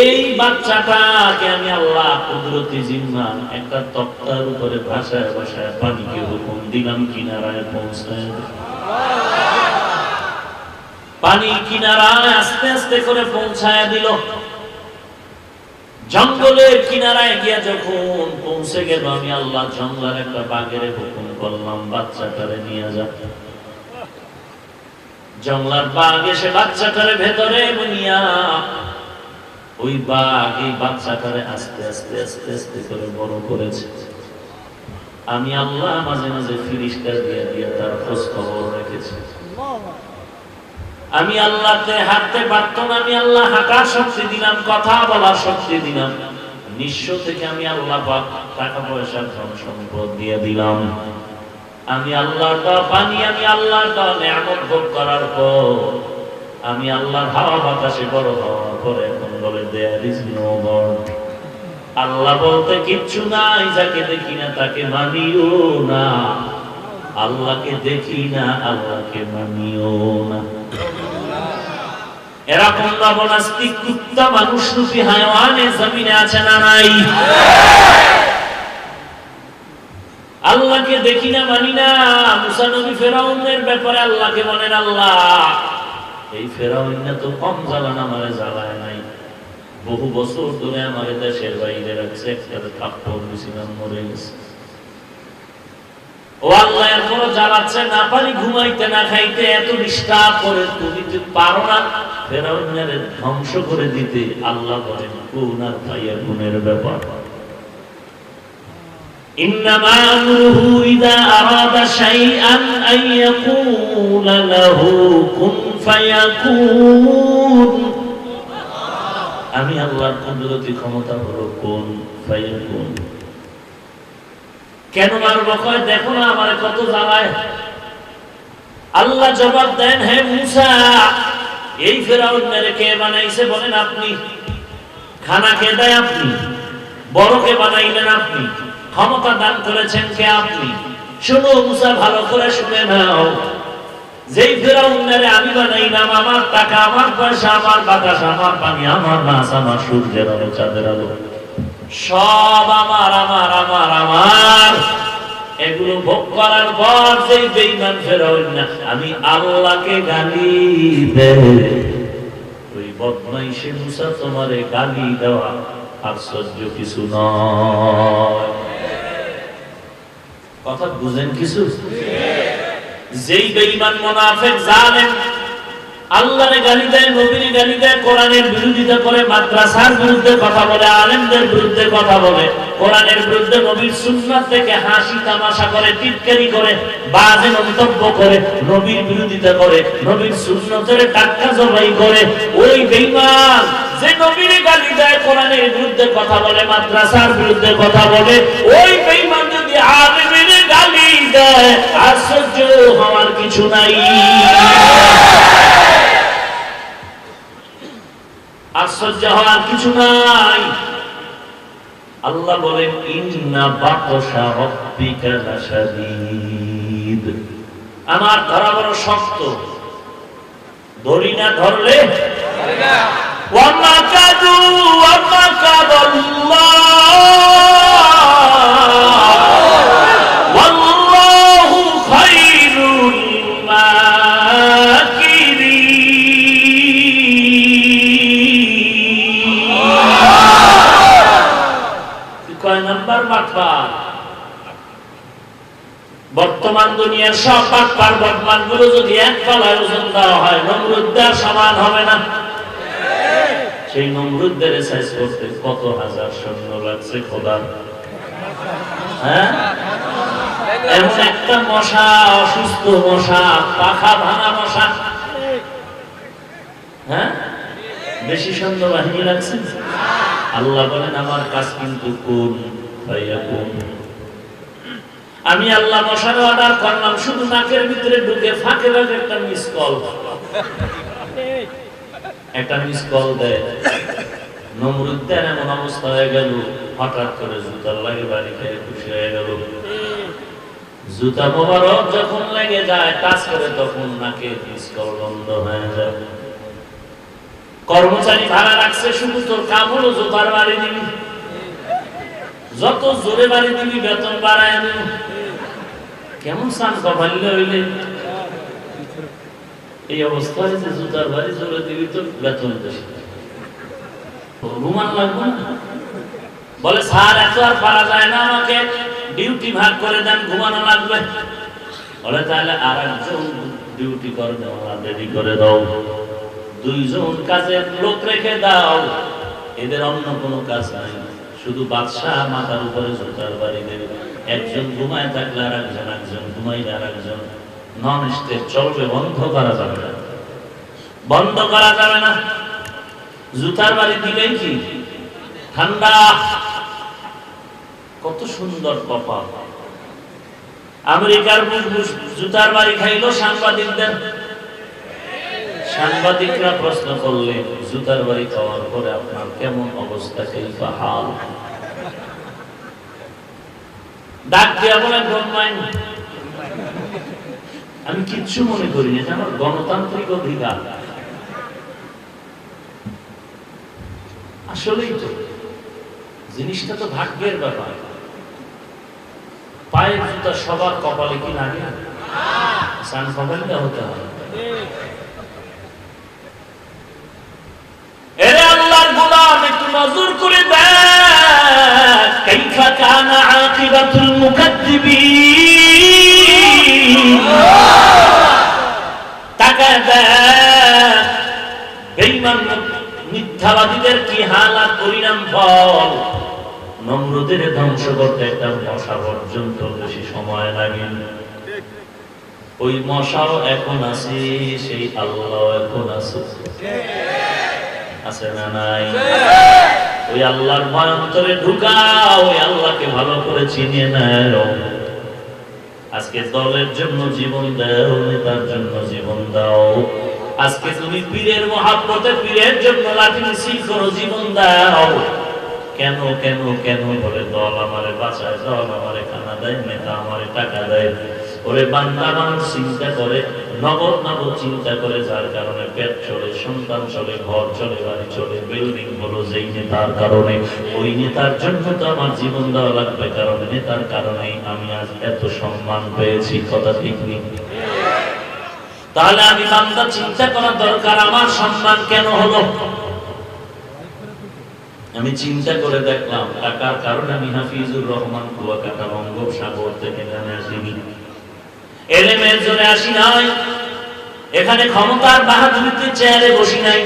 এই বাচ্চাটাকে আমি আল্লাহ কুদরতি জিম্মা একটা তক্তার উপরে ভাসায় ভাসায় পানিকে হুকুম দিলাম কিনারায় পৌঁছায়। পানি কিনারায় আস্তে আস্তে করে পৌঁছায় দিল। জঙ্গলের কিনারায় গিয়া যখন পৌঁছে গেল, আমি আল্লাহ জঙ্গলের একটা বাঘের হুকুম করলাম, বাচ্চাটারে নিয়ে যা। জঙ্গলার বাঘ এসে বাচ্চাটারে ভেতরে নিয়া, ওই বাঘ এই বাচ্চাটারে আস্তে আস্তে আস্তে আস্তে করে বড় করেছে। আমি আল্লাহ মাঝে মাঝে ফিরিস্তা দিয়ে দিয়ে তার খোঁজ খবর রেখেছি। আমি আল্লাহতে হাঁটতে পারতো না, আমি আল্লাহ হাঁটার শক্তি দিলাম, কথা বলার শক্তি দিলাম। নিঃস্ব থেকে আমি আল্লাহ টাকা পয়সা ধন সম্পদ দিয়ে দিলাম। আমি আল্লাহর দেওয়া পানি, আমি আল্লাহর দেওয়া নিয়ামত ভোগ করার পর আমি আল্লাহর হাওয়া বাতাসে বড় হওয়ার পরে এখন বলে দেয়ার ইজ নো গড। আল্লাহ বলতে কিচ্ছু নাই, যাকে দেখি না তাকে মানিও না। আল্লাহকে দেখি না, আল্লাহকে মানিও না। এরকম নবনাস্তিক কুত্তা মানুষ রূপী হায়াওয়ানে জমিনে আছে না নাই? আল্লাহকে দেখি না, মানি না। মুসা নবী ফেরাউনের ব্যাপারে আল্লাহকে বলেন, আল্লাহ এই ফেরাউনটা তো কম জ্বালান আমারে জ্বালায় নাই, বহু বছর ধরে আমার দেশের বাইরে রাখছে, একটা থাপ্পড় দিয়েছিলাম, মরে গেছে। ও আল্লাহ এরপর জ্বালাচ্ছে, না পারি ঘুমাইতে না খাইতে, এত ডিস্টার্ব করে, তুমি যদি পারো না ফেরাউনের ধ্বংস করে দিতে? আল্লাহ বলেন কুন আর ফায়াকুনের ব্যাপার। ইন্নামা আমরুহু ইযা আরাদা শাইআন আন ইয়াকুলা লাহু কুন ফায়াকুন। আমি আল্লাহর কুদরতি ক্ষমতা হলো কুন ফায়াকুন। কেন মারবো? কয় দেখো না আমারে কত জ্বালায়। আল্লাহ জবাব দেন, হে মুসা, এই ফেরাউনের কে বানাইছে বলেন আপনি? খানা কে দেয় আপনি? বড় কে বানাইলেন আপনি? ক্ষমতা দান করেছেন কে আপনি? শুনো মুসা, ভালো করে শুনে নাও, যেই ফেরাউনের আমি বানাইলাম, আমার টাকা, আমার পয়সা, আমার বাতাস, আমার পানি, আমার মাছ, আমার সূর্যের আলো, চাঁদের আলো, সব আমার আমার আমার আমার। এগুলো ভোগ করার পর যেই বেঈমান ফেরাউন না আমি আল্লাহকে গালি দেয়, ওই বদমাইশে মুসা তোমারে গালি দেওয়া আশ্চর্য কিছু নয়। কথা বুঝেন কিছু? যেই বেঈমান মুনাফিক জালেম আল্লাহরে গালি দেয়, নবীরে গালি দেয়, কোরআনের বিরোধিতা করে, মাদ্রাসার বিরুদ্ধে কথা বলে, আলেমদের বিরুদ্ধে কথা বলে, কোরআনের বিরুদ্ধে, নবীর সুন্নাত থেকে হাসি তামাশা করে, টিটকারি করে, বাজে মন্তব্য করে, নবীর বিরোধিতা করে, নবীর সুন্নতের টাটকা জবাই করে, ওই বেঈমান যে নবীরে গালি দেয়, কোরআনের বিরুদ্ধে কথা বলে, মাদ্রাসার বিরুদ্ধে কথা বলে, ওই বেঈমান যদি আলেমের গালি দেয়, আশ্চর্য হওয়ার কিছু নাই। আশ্চর্য হওয়ার কিছু নাই। আল্লাহ বলেন ইন্না বাতশা রাব্বিকা লাশাদীদ। আমার ধরা বড় শক্ত, ধরি না, ধরলে ওয়া মাকাদু ওয়া মাকাদাল্লাহ ওয়াল্লাহু খায়রুল মাকিরিন। 6 নাম্বার বাটপার। বর্তমান দুনিয়ার সব বাটপার বদমান গুলো যদি এক তলায় ওজন দেওয়া হয়, নমরুদদের সমান হবে না। সেই নমরুদদের সাইজ করতে কত হাজার সৈন্য লাগছে খোদা। হ্যাঁ, এমন একটা মশা, অসুস্থ মশা, পাখা ভাঙা মশা, হ্যাঁ, বেশি সৈন্য বাহিনী লাগছে। আল্লাহ বলেন আমার কাজ কিন্তু কুন ফায়াকুন। আমি আল্লাহ মশার অর্ডার করলাম, শুধু নাকের ভিতরে ঢুকে ফাঁকে ফাঁকে একটা মিস কল, একটা মিস কল দেয়। নমরুদদের এমন অবস্থা হয়ে গেল, হঠাৎ করে জুতার লাগে বাড়ি খেয়ে খুশি হয়ে গেল। জুতা মোবারক যখন লেগে যায় টাচ করে, তখন নাকে মিস কল বন্ধ হয়ে যায়। কর্মচারী ভাড়া রাখছে, শুধু তোর কাম হলো জুতার বাড়ি দিবি, যত জোরে বাড়ি দিবি বেতন বাড়ায় দিবি। কেমন সান কমাইলে হইলে এই অবস্থা হয়েছে, জুতার বাড়ি জোরে দিবি তো বেতন বেশি, রুমান লাগবে না। বলে স্যার এত আর পারা যায় না, আমাকে ডিউটি ভাগ করে দেন, ঘুমানো লাগবে। বলে তাহলে আর একজন ডিউটি করে দেওয়া দেরি করে দাও, 2 জন কাজের লোক রেখে দাও, এদের অন্য কোনো কাজ নাই, শুধু বাদশাহ মাথার উপরে জুতার বাড়ি দেবে। একজন ঘুমায় থাকলে আর একজন ঘুমাইলে আর একজন। নন স্টেপ চলবে, বন্ধ করা যাবে না, বন্ধ করা যাবে না। জুতার বাড়ি দিলেই কি ঠান্ডা, কত সুন্দর কপাল। আমেরিকার বুশ জুতার বাড়ি খাইলো সাংবাদিকদের। সাংবাদিকরা প্রশ্ন করলে জুতার বাড়ি খাওয়ার পরে আপনার কেমন অবস্থা, কাইফা হাল? ডাক দিয়া বলেন ডোন্ট মাইন্ড, আমি কিচ্ছু মনে করি না, এটা আমার গণতান্ত্রিক অধিকার। আসলেই তো জিনিসটা তো ভাগ্যের ব্যাপার। পায়ের জুতা সবার কপালে কি লাগে? সান কপালে হতে হয়। এরে আল্লাহর গোলাম, একটু নজর করে দেখ কাইফা কানা আকিবাতুল মুকাদ্দিবিন। তাকায় দেখ বেঈমান মিথ্যাবাদীদের কি হালাত, পরিণাম ফল। নমরুদের ধ্বংস করতে একটা মশা পর্যন্ত বেশি সময় লাগে। ওই মশাও এখন আছে, সেই আল্লাহ এখন আছে, আছে না নাই? ওই আল্লাহর ভয় অন্তরে ঢুকাও, ওই আল্লাহকে ভালো করে চিনে নাও। আজকে দলের জন্য জীবন দাও, নেতার জন্য জীবন দাও। আজকে তুমি পীরের মহাব্বতে পীরের জন্য লাঠি মিছিল করো, জীবন দাও। কেন কেন কেন বলে দল আমারে বাঁচায়, দল আমারে খানা দেয়, নেতা আমারে টাকা দেয়। ওরে বান্দা মানুষ চিন্তা করে, নগদ নগদ চিন্তা করে, যার কারণে পেট চলে, সন্তান চলে, ঘর চলে, বাড়ি চলে, বিল্ডিং হলো যেই নেতার কারণে। ওই নেতার জন্য তো আমার জীবন দেওয়া লাগবে, কারণ নেতার কারণেই আমি আজ এত সম্মান পেয়েছি। কথা ঠিক নেই? তাহলে আমি বান্দা চিন্তা করার দরকার, আমার সম্মান কেন হলো? আমি চিন্তা করে দেখলাম টাকার কারণে আমি হাফিজুর রহমান কুয়াকাটা বঙ্গোপসাগর থেকে নেমে আসিনি, এলেমের জোরে আসি নাই, এখানে ক্ষমতার বাহাদুরিতে চেয়ারে বসি নাই।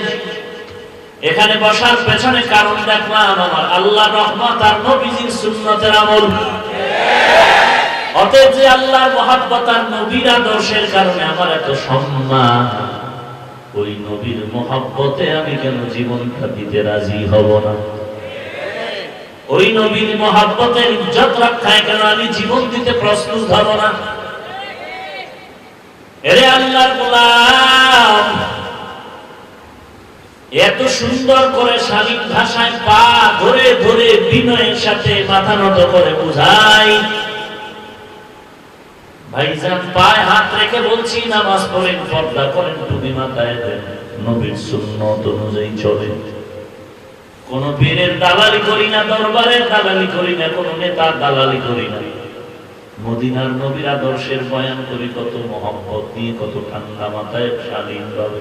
এখানে বসার পেছনে কারণ দেখলাম আমার আল্লাহর রহমত আর নবীজির সুন্নতের আমল। অতএব যে আল্লাহর মহব্বত আর নবীর আদর্শের কারণে আমার এত সম্মান, ওই নবীর মহব্বতে আমি কেন জীবনটা দিতে রাজি হব না? ওই নবীর মহব্বতের ইজ্জত রক্ষায় কেন আমি জীবন দিতে প্রস্তুত হব না? এরে আল্লাহর গোলাম, এত সুন্দর করে শালীন ভাষায় পা ধরে ধরে বিনয়ের সাথে মাথা নত করে বুঝাই। ভাইজান পায়ে হাত রেখে বলছি, নামাজ পড়েন, পর্দা করেন, টুপি মাথায় দেন, নবীর সুন্নত অনুযায়ী চলে। কোন পীরের দালালি করি না, দরবারের দালালি করি না, কোন নেতার দালালি করি না। মদিনার নবীর আদর্শের বয়ান করি, কত মহব্বত নিয়ে, কত ঠান্ডা মাথায়, শালীন ভাবে।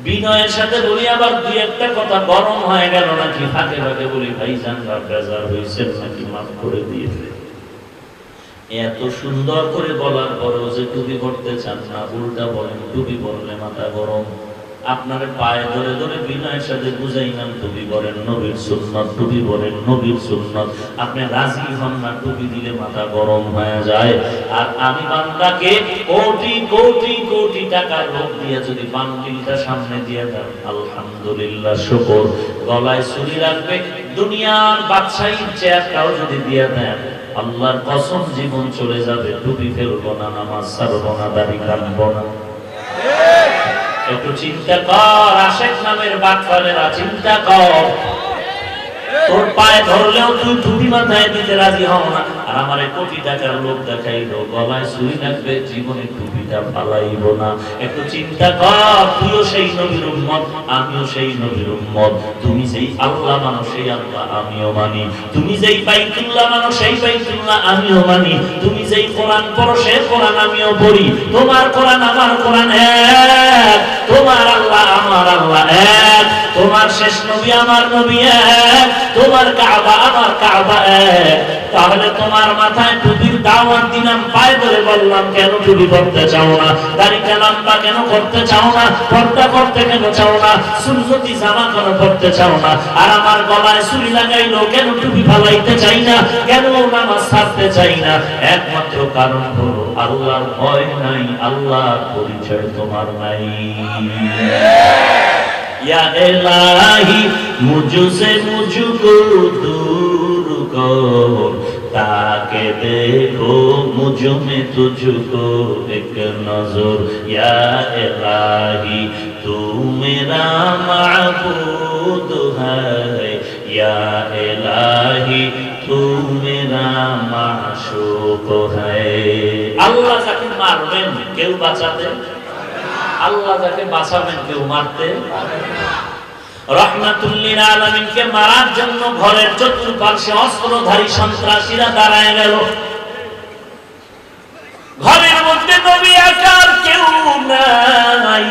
বিনয়ের সাথে বলি, আবার দুই একটা কথা গরম হয়ে গেল নাকি ফাঁকে ফাঁকে বলি, ভাইজান বেজার হয়েছেন নাকি, মাফ করে দিয়েছে। এত সুন্দর করে বলার পরেও যে টুপি পড়তে চান না, উল্টা বলেন টুপি পরলে মাথা গরম। আপনার পায়ে ধরে ধরে বিনয়ের সাথে বুঝাইলাম টুপি পরেন নবীর সুন্নাত, টুপি পরেন নবীর সুন্নাত। আপনি রাজি হন না, টুপি দিলে মাথা গরম হয়ে যায়। আর আমি বান্দাকে কোটি কোটি কোটি টাকার লোক দিয়ে যদি বান্ডিলটা সামনে দিয়ে দেন, আলহামদুলিল্লাহ শুকর। গলায় ছুরি রাখবে, দুনিয়ার বাদশাহী চেয়ারটাও যদি দিয়ে দেন, আল্লাহর কসম জীবন চলে যাবে, টুপি ফেলবো না, নামাজ ছাড়বো না, দাড়ি কাটবো না। একটু চিন্তা কর, আশেক নামের বাটপারেরা, চিন্তা কর। তোর পায়ে ধরলেও তুই টুপি মাথায় দিতে রাজি হও না, আর আমার কোটি টাকার লোক দেখাইলো, গলায় ছুরি রাখবে, জীবনে টুপিটা ফালাইব না। একটু চিন্তা কর, তুইও সেই নবীর উম্মত, আমিও সেই নবীর উম্মত। তুমি যেই আল্লাহ মানো সেই আল্লাহ আমিও মানি, তুমি যেই বাইতুল্লাহ মানো সেই বাইতুল্লাহ আমিও মানি, তুমি যেই কোরআন পড়ো সেই কোরআন আমিও পড়ি। তোমার কোরআন আমার কোরআন এক, তোমার আল্লাহ আমার আল্লাহ এক, তোমার শেষ নবী আমার নবী এক, তোমার কাবা আমার কাবা এক। তাহলে তোমার মাথায় টুপির দাওয়াত দিলাম, পায়ে ধরে বললাম কেন টুপি করতে চাও না, দাড়িটা লম্বা কেন করতে চাও না, পর্দা করতে কেন চাও না, সুন্নতি জামা কেন পড়তে চাও না, আর আমার গলায় ছুরি লাগাইলো কেন টুপি ফালাইতে চাই না, কেন নামাজ ছাড়তে চাই না? একমাত্র কারণ হলো আল্লাহর ভয় নাই, আল্লাহর পরিচয় তোমার নাই। या इलाही मुझसे मुझको दूर करो, ताके देखो मुझ में तुझको एक नजर। या इलाही तू मेरा माबूद है, या इलाही तू मेरा माशूक है। अल्लाह जाके मारবেন কেউ বাঁচাতে, আল্লাহ যাকে বাঁচাবেন কেউ মারতে পারবে না। রাহমাতুল লিল আলামিনকে মারার জন্য ঘরের চতুর্পাশে অস্ত্রধারী সন্ত্রাসীরা দাঁড়ায় গেল। ঘরের মধ্যে নবী আকার কেউ নাই।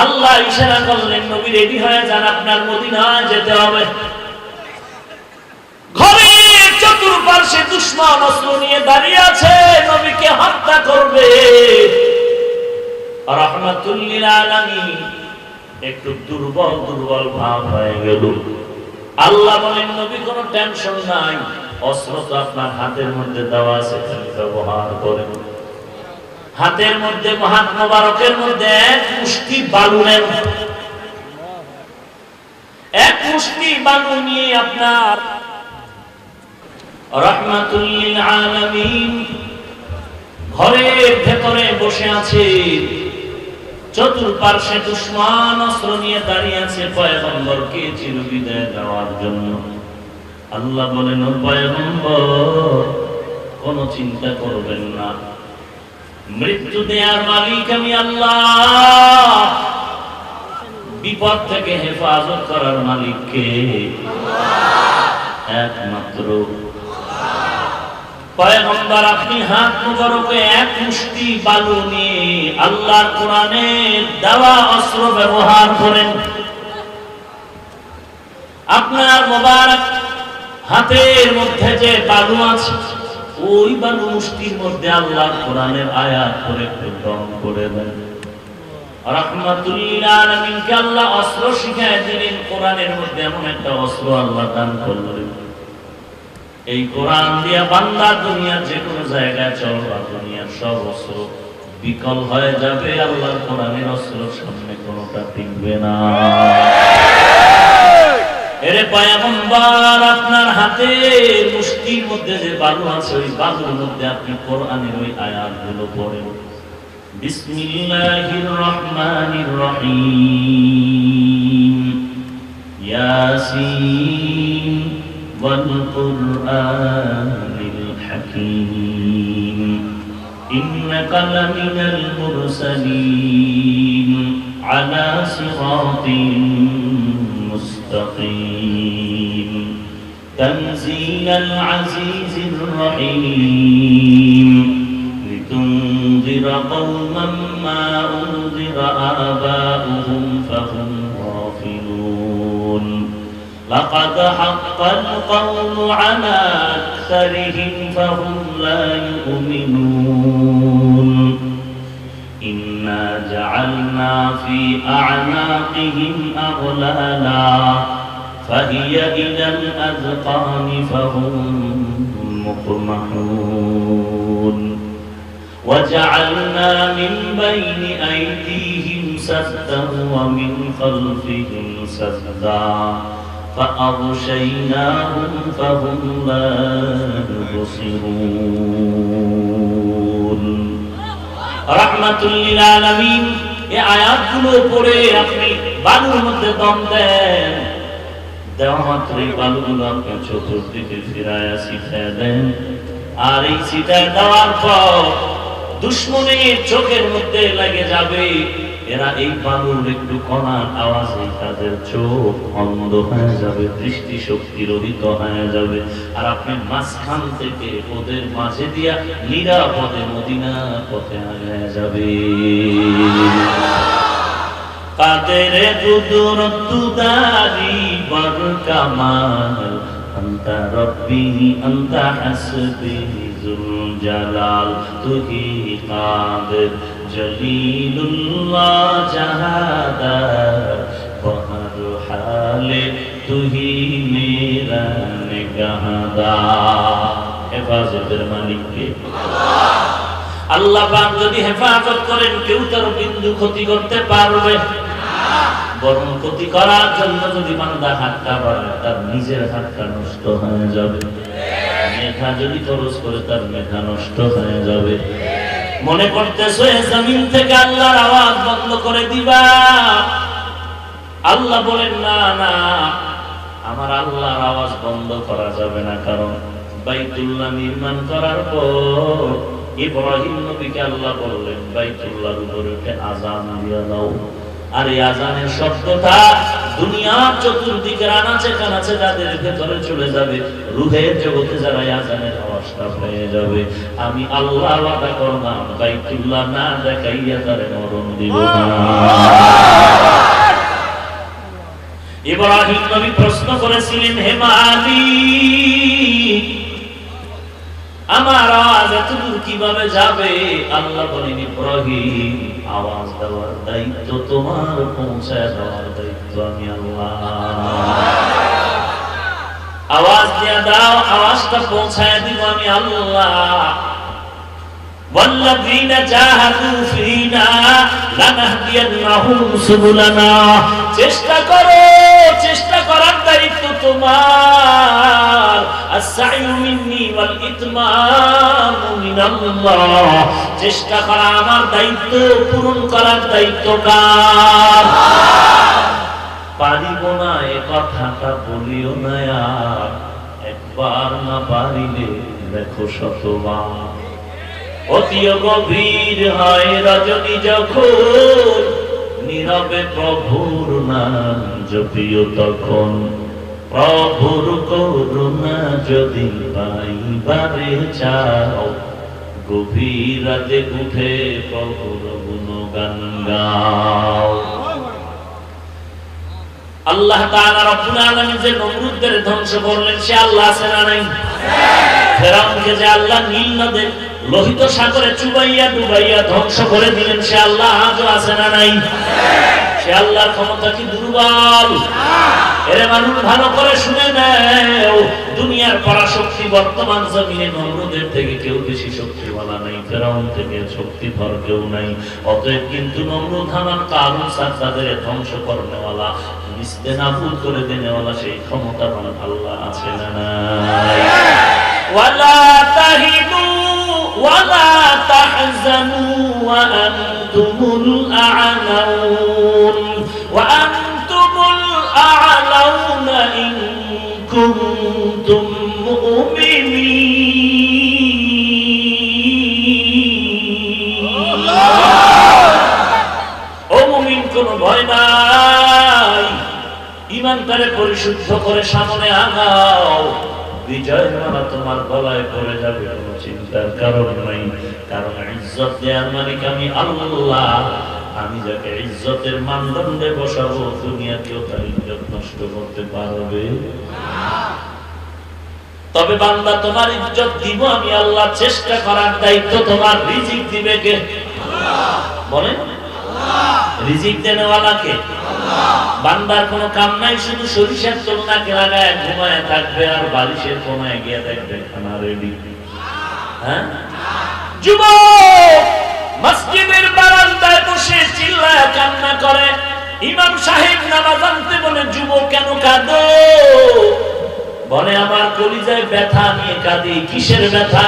আল্লাহ ইশারা করলেন, নবী রেডি হয়ে যান, আপনার মদিনায় যেতে হবে। ঘরের চতুর্পাশে দুশমন অস্ত্র নিয়ে দাঁড়িয়ে আছে, নবীকে হত্যা করবে। রাহমাতুল লিল আলামিন একটু দুর্বল দুর্বল ভাব হয়ে গেল। আল্লাহ বলেন, নবী কোনো টেনশন নাই, অস্ত্র তো আপনার হাতের মধ্যে দেওয়া আছে, ব্যবহার করেন। হাতের মধ্যে, হাত মোবারকের মধ্যে এক মুষ্টি বালু নেন, এক মুষ্টি বালু নিয়ে আপনার রাহমাতুল লিল আলামিন ঘরের ভেতরে বসে আছে। চতুর্পার্শ্বে দুশমন অস্ত্র নিয়ে দাঁড়িয়ে আছে পয়গম্বরকে চিরবিদায় দেওয়ার জন্য। আল্লাহ বলেন, ও পয়গম্বর কোনো চিন্তা করবেন না, মৃত্যু দেওয়ার মালিক আমি আল্লাহ, বিপদ থেকে হেফাজত করার মালিক কে? একমাত্র পয়গম্বর। আপনি হাত মুবারকে এক মুষ্টি বালু নিয়ে আল্লাহর কোরআনের দেওয়া অস্ত্র ব্যবহার করেন। আপনার মোবারক হাতের মধ্যে যে বালু আছে, ওই বালু মুষ্টির মধ্যে আল্লাহর কোরআনের আয়াত করে গ্রহণ করে দেন। রাহমাতুল লিল আলামিনকে আল্লাহ অস্ত্র শিখায় দিলেন। কোরআনের মধ্যে এমন একটা অস্ত্র আল্লাহ দান করলেন, এই কোরআন দিয়া বান্দা দুনিয়ার যে কোনো জায়গায় চলবা, দুনিয়ার সব অস্ত্র বিকল হয়ে যাবে, আল্লাহর কোরআনের অস্ত্রের সামনে কোনোটা টিকবে না। এরে পয়গম্বর, আপনার হাতে মুষ্টির মধ্যে যে বালু আছে, ওই বালুর মধ্যে আপনি কোরআনের ওই আয়াতগুলো পড়েন। বিসমিল্লাহির রহমানির রহিম, ইয়াসিন والقرآن الحكيم إنك لمن المرسلين على صراط مستقيم تنزيل العزيز الرحيم لتنذر قوما ما أنذر أمر آباؤهم فهم غافلون لقد حق القول على أكثرهم فهم لا يؤمنون إنا جعلنا في أعناقهم أغلالا فهي إلى الأذقان فهم مقمحون وجعلنا من بين أيديهم سدا ومن خلفهم سدا فأغشيناهم فهم لا يبصرون رحمة للعالمين এই আয়াতগুলো পড়ে আপনি বালুর মধ্যে দম দেন, দেওয়া মাত্রই বালুগুলো আপনার চতুর্দিকে ফিরায়া ছিটায় দেন। আর এই ছিটায় দেওয়ার পর দুশ্মনের চোখের মধ্যে লেগে যাবে। এরা এই বালুর একটু কণার আওয়াজে তাদের চোখ অন্ধ হয়ে যাবে, দৃষ্টি শক্তি রহিত হয়ে যাবে। আর আপনি মাঝখান থেকে ওদের মাঝে দিয়া নিরাপদে মদিনা পথে আগায় যাবে। কাদের কুদরত তুদারি বর কামাল আনতা রব্বি আনতা হাসবি যুল জালাল তুহি কাদের জলিলুল্লাহ জাহাদার বহর হালে তুহি মেরা নিগাহদার। হেফাজতের মালিক কে? আল্লাহ পাক যদি হেফাজত করেন কেউ তার বিন্দু ক্ষতি করতে পারবে না, বরং ক্ষতি করার জন্য যদি বান্দা হাতটা বাড়ায় তার নিজের হাতটা নষ্ট হয়ে যাবে। মেধা যদি খরচ করে তার মেধা নষ্ট হয়ে যাবে। মনে করতেছো জমিন থেকে আল্লাহর আওয়াজ বন্ধ করে দিবা? আল্লাহ বলেন না না, আমার আল্লাহর আওয়াজ বন্ধ করা যাবে না। কারণ বাইতুল্লাহ নির্মাণ করার পর ইব্রাহিম নবীকে আল্লাহ বললেন বাইতুল্লাহর উপরে উঠে আযান দিয়ে দাও। আর এই আযানের শব্দটা দুনিয়ার চতুর্দিকের আনাচে কানাচে যাদের ভেতরে চলে যাবে, রূহের জগতে যারা আযানের আওয়াজটা পেয়ে যাবে, আমি আল্লাহ ওয়াদা করলাম বাইতুল্লাহ না দেখাইয়া তারে মরণ দিব না। ইব্রাহিম নবী প্রশ্ন করেছিলেন, হে মালিক, আমার আওয়াজ এতদূর কিভাবে যাবে? আল্লাহ বলেন, ইব্রাহিম, আওয়াজ দেওয়ার দায়িত্ব তোমার, পৌঁছায় দেওয়ার দায়িত্ব আমি আল্লাহ। আওয়াজ দিয়ে দাও, আওয়াজটা পৌঁছায় দিব আমি আল্লাহ। والذين جاهدوا فينا لنهدينهم سبلنا। চেষ্টা করো, চেষ্টা করার দায়িত্ব তোমার। আস-সা'য়ু মিন্নি ওয়াল ইতমামু মিনাল্লাহ। চেষ্টা করা আমার দায়িত্ব, পূরণ করার দায়িত্ব কার? পারিব না এ কথাটা বলিও না আর, একবার না পারিলে দেখো শতবার। অতি গভীর হয় রজনী যখন, নীরবে প্রভুর নাম জপিও তখন। প্রভুর করুণা যদি পাইবারে চাও, গভীর রাতে উঠে প্রভুর গুণগান গাও। আল্লাহ তাআলা রব্বুল আলামিন যে নমরুদদের ধ্বংস করলেন, সে আল্লাহ আছে না নাই? ফেরাউনকে যে আল্লাহ নীল নদে লোহিত সাগরে চুবাইয়া ডুবাইয়া ধ্বংস করে দিলেন, সে আল্লাহ আজও আছে না নাই? সে আল্লাহর ক্ষমতা কি দুর্বল? এরে মানুষ ভালো করে শুনে নেও, দুনিয়ার পরাশক্তি বর্তমান জমিনে নমরুদের থেকে কেউ বেশি শক্তিওয়ালা নাই, ফেরাউন থেকে শক্তিধর কেউ নাই। অতএব কিন্তু নমরুদ হামান কারুন সাদ্দাদের ধ্বংস করনেওয়ালা, নিস্তেনাবুদ করে দেনেওয়ালা সেই ক্ষমতাবান আল্লাহ আছে না নাই? ওয়ালা তাহিনু ওয়ালা তাহজানু ওয়া আনতুমুল আ'লাউন ওয়া আনতুমুল আ'লাউনা ইন কুনতুম মুমিনিন। ও মুমিন, কোনো ভয় নাই, ঈমানটারে পরিশুদ্ধ করে সামনে আগাও। বিজয় মালা তোমার গলায় পড়ে যাবে, কোনো চিন্তার কারণ নাই। কারণ ইজ্জত দেওয়ার মালিক আমি আল্লাহ, আমি যাকে ইজ্জতের মানদণ্ডে বসাবো দুনিয়াতেও তার ইজ্জত নষ্ট করতে পারবে না। তবে বান্দা তোমার ইজ্জত দিব আমি আল্লাহ, চেষ্টা করার দায়িত্ব তোমার। রিজিক দিবে কে? আল্লাহ। বলেন রিজিক দেনেওয়ালা কে? আল্লাহ। বান্দার কোনো কাম নাই, শুধু সরিষার তেল নাকে লাগায় ঘুমায় থাকবে আর বালিশের কোনায় গিয়ে দেখবে খানা রেডি। হ্যাঁ, যুবক মসজিদের বারান্দায় বসে চিল্লায় কান্না করে, ইমাম সাহেব নামাজ আনতে বলে, যুবক কেন কাঁদো? বলে আমার কলিজায় ব্যথা নিয়ে কাঁদি। কিসের ব্যথা?